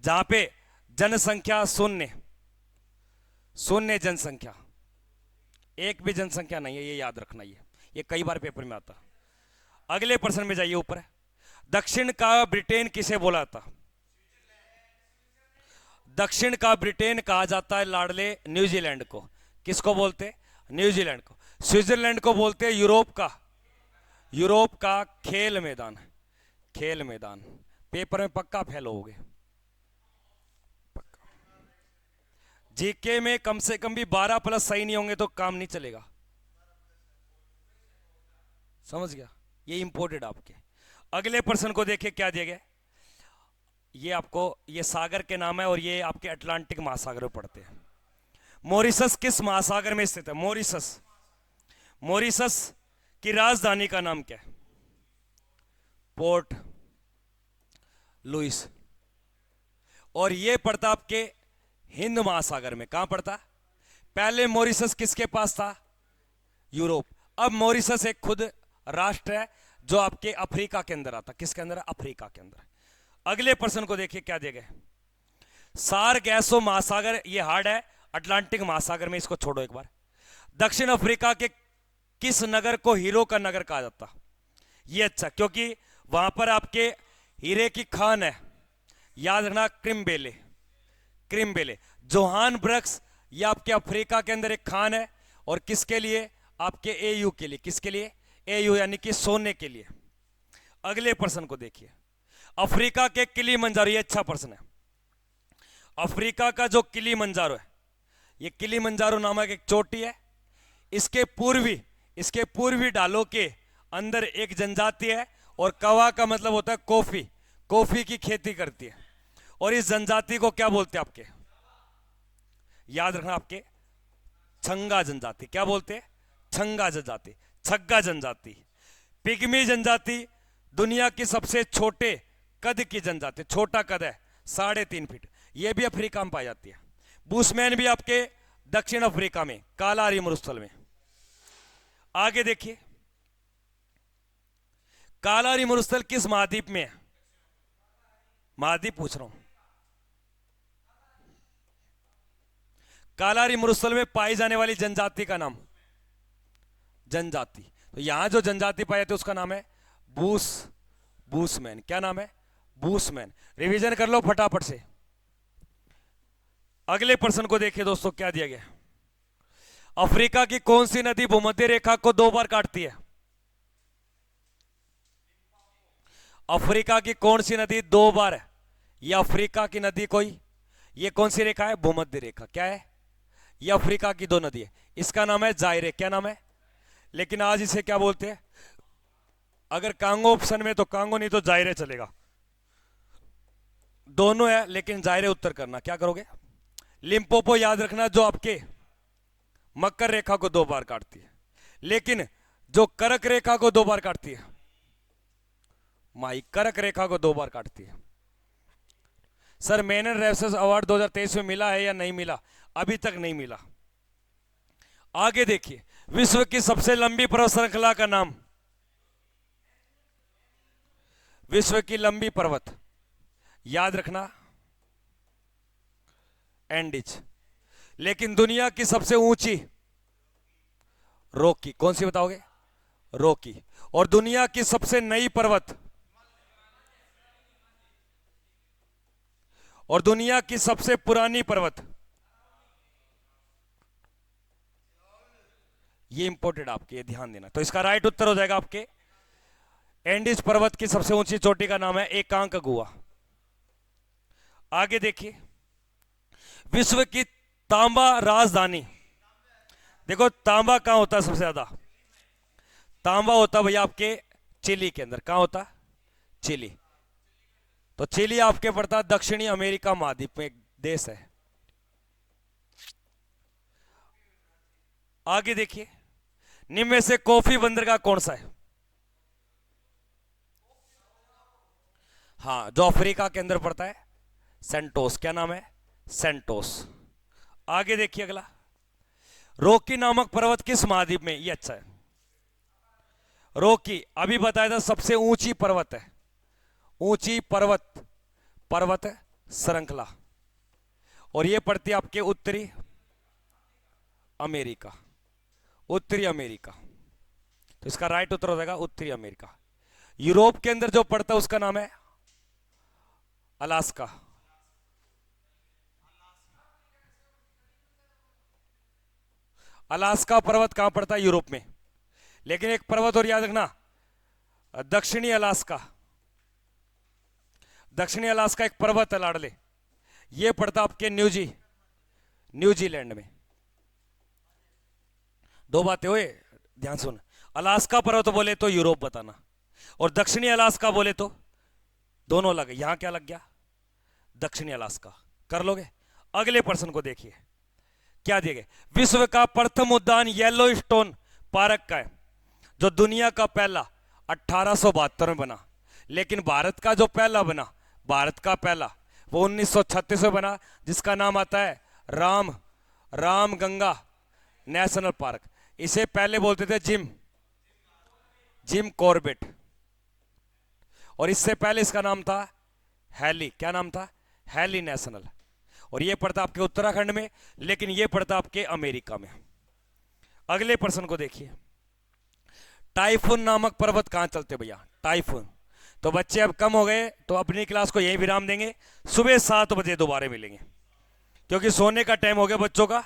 जहां पे जनसंख्या शून्य, शून्य जनसंख्या, एक भी जनसंख्या नहीं है। ये याद रखना, ये कई बार पेपर में आता। अगले प्रश्न में जाइए ऊपर, दक्षिण का ब्रिटेन किसे बोला था? दक्षिण का ब्रिटेन कहा जाता है लाडले न्यूजीलैंड को। किसको बोलते? न्यूजीलैंड को। स्विट्जरलैंड को बोलते हैं यूरोप का, यूरोप का खेल मैदान, खेल मैदान पेपर में पक्का फेल होगे, पक्का। जीके में कम से कम भी 12 प्लस सही नहीं होंगे तो काम नहीं चलेगा, समझ गया? ये इंपोर्टेड आपके। अगले प्रश्न को देखिए क्या दिया गया। ये आपको, ये सागर के नाम है और ये आपके अटलांटिक महासागर में पड़ते हैं। मॉरिशस किस महासागर में स्थित है? मॉरिशस, मॉरिशस की राजधानी का नाम क्या है? Port Louis. और ये पड़ता आपके हिंद महासागर में। कहां पड़ता? पहले मॉरिशस किसके पास था? यूरोप। अब मॉरिशस एक खुद राष्ट्र है जो आपके अफ्रीका के अंदर आता। किसके अंदर? अफ्रीका के अंदर। अगले प्रश्न को देखिए क्या दिया गया। सारगैसो महासागर, ये हार्ड है, अटलांटिक महासागर में, इसको छोड़ो एक बार। दक्षिण अफ्रीका के किस नगर को हीरो का नगर कहा जाता? ये अच्छा, क्योंकि वहां पर आपके हीरे की खान है, याद रखना, क्रिम्बेले, क्रिम्बेले। जोहान ब्रक्स, ये आपके अफ्रीका के अंदर एक खान है, और किसके लिए? आपके एयू के लिए। किसके लिए? एयू यानी कि सोने के लिए। अगले प्रश्न को देखिए। अफ्रीका के किलीमंजारो, ये अच्छा प्रश्न है। अफ्रीका का जो किलीमंजारो है, ये किलीमंजारो नामक एक चोटी है। इसके पूर्वी ढालों के अंदर एक जनजाति है, और कवा का मतलब होता है कॉफी, कॉफी की खेती करती है। और इस जनजाति को क्या बोलते हैं आपके? याद रखना, आपके छंगा जनजाति। क्या बोलते हैं? छंगा जनजाति, छग्गा जनजाति। पिग्मी जनजाति दुनिया की सबसे छोटे कद की जनजाति, छोटा कद है 3.5 फीट, यह भी अफ्रीका में पाई जाती है। बुशमैन भी आपके दक्षिण अफ्रीका में, कालारी मरुस्थल में। आगे देखिए, कालारी मरुस्थल किस महाद्वीप में है? महाद्वीप पूछ रहा हूं। कालारी मरुस्थल में पाई जाने वाली जनजाति का नाम, जनजाति, तो यहां जो जनजाति पाई जाती है उसका नाम है बूसमैन। क्या नाम है? बूसमैन। रिवीजन कर लो फटाफट से। अगले प्रश्न को देखिए दोस्तों क्या दिया गया। अफ्रीका की कौन सी नदी भूमध्य रेखा को 2 बार काटती है? अफ्रीका की कौन सी नदी 2 बार है? ये अफ्रीका की नदी कोई, ये कौन सी रेखा है? भूमध्य रेखा। क्या है? ये अफ्रीका की 2 नदी है। इसका नाम है जायरे। क्या नाम है? लेकिन आज इसे क्या बोलते हैं? अगर कांगो ऑप्शन में तो कांगो, नहीं तो जायरे चलेगा। दोनों है लेकिन जायरे उत्तर करना। क्या करोगे? लिम्पोपो याद रखना, जो आपके मकर रेखा को 2 बार काटती है, लेकिन जो करक रेखा को 2 बार काटती है, माई करक रेखा को 2 बार काटती है। सर मेनन रेफसेस अवार्ड 2023 में मिला है या नहीं मिला? अभी तक नहीं मिला। आगे देखिए, विश्व की सबसे लंबी पर्वत श्रृंखला का नाम, विश्व की लंबी पर्वत, याद रखना एंडीज। लेकिन दुनिया की सबसे ऊंची, रॉकी। कौन सी बताओगे? रॉकी। और दुनिया की सबसे नई पर्वत, और दुनिया की सबसे पुरानी पर्वत, ये इंपोर्टेड आपके, ये ध्यान देना। तो इसका राइट उत्तर हो जाएगा आपके, एंडीज पर्वत की सबसे ऊंची चोटी का नाम है एकांकगुआ। आगे देखिए, विश्व की तांबा राजधानी, देखो तांबा कहां होता है सबसे ज्यादा? तांबा होता भैया आपके चिली के अंदर। कहां होता? चिली। तो चिली आपके पड़ता दक्षिणी अमेरिका महाद्वीप में, एक देश है। आगे देखिए, निम्न में से कॉफी बंदरगाह कौन सा है? हाँ, जो अफ्रीका के अंदर पड़ता है, सेंटोस। क्या नाम है? सेंटोस। आगे देखिए अगला, रॉकी नामक पर्वत किस महाद्वीप में? ये अच्छा है। रॉकी अभी बताया था सबसे ऊंची पर्वत है, ऊंची पर्वत श्रृंखला, और ये पड़ती है आपके उत्तरी अमेरिका, उत्तरी अमेरिका। तो इसका राइट उत्तर हो जाएगा उत्तरी अमेरिका। यूरोप के अंदर जो पड़ता है उसका नाम है अलास्का। अलास्का पर्वत कहां पड़ता है? यूरोप में। लेकिन एक पर्वत और याद रखना, दक्षिणी अलास्का, दक्षिणी अलास्का एक पर्वत है लाडले, ये पड़ता आपके न्यूजीलैंड में। दो बातें हुए, ध्यान सुन। अलास्का पर्वत बोले तो यूरोप बताना, और दक्षिणी अलास्का बोले तो दोनों लगे। यहां क्या लग गया? दक्षिणी अलास्का। कर लोगे? अगले प्रश्न को देखिए क्या दिए गए। विश्व का प्रथम उद्यान येलो स्टोन पार्क का है, जो दुनिया का पहला 1872 में बना। लेकिन भारत का जो पहला बना, भारत का पहला, वो 1936 में बना, जिसका नाम आता है रामगंगा नेशनल पार्क। इसे पहले बोलते थे जिम कॉर्बेट, और इससे पहले इसका नाम था हैली। क्या नाम था? Hailey national. और ये पड़ता आपके उत्तराखंड में, लेकिन ये पड़ता आपके अमेरिका में। अगले प्रश्न को देखिए। टाइफून नामक पर्वत कहां चलते भैया? टाइफून। तो बच्चे अब कम हो गए, तो अपनी क्लास को यहीं विराम देंगे। सुबह 7 बजे दोबारा मिलेंगे, क्योंकि सोने का टाइम हो गया बच्चों का।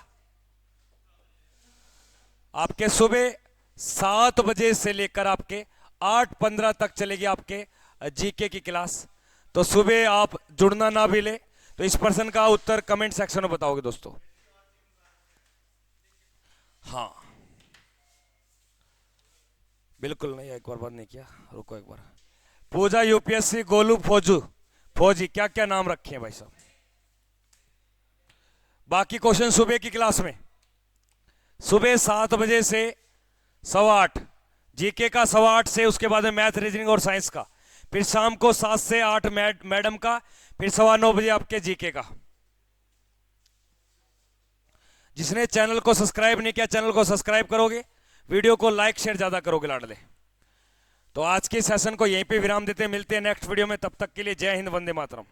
आपके सुबह 7 बजे से लेकर आपके 8:15 तक चलेगी आपके जीके की क्लास। तो सुबह आप जुड़ना ना भी ले, तो इस प्रश्न का उत्तर कमेंट सेक्शन में बताओगे दोस्तों। हाँ बिल्कुल नहीं, एक बार बंद नहीं किया, रुको एक बार। पूजा यूपीएससी, गोलू फौजी, क्या क्या नाम रखे हैं भाई साहब? बाकी क्वेश्चन सुबह की क्लास में, सुबह 7 बजे से 8:15 जीके का, 8:15 से उसके बाद में मैथ, रीजनिंग और साइंस का, फिर शाम को 7 से 8 मैडम का, फिर 9:15 बजे आपके जीके का। जिसने चैनल को सब्सक्राइब नहीं किया, चैनल को सब्सक्राइब करोगे, वीडियो को लाइक शेयर ज्यादा करोगे लाडले। तो आज के सेशन को यहीं पे विराम देते हैं, मिलते हैं नेक्स्ट वीडियो में। तब तक के लिए जय हिंद, वंदे मातरम।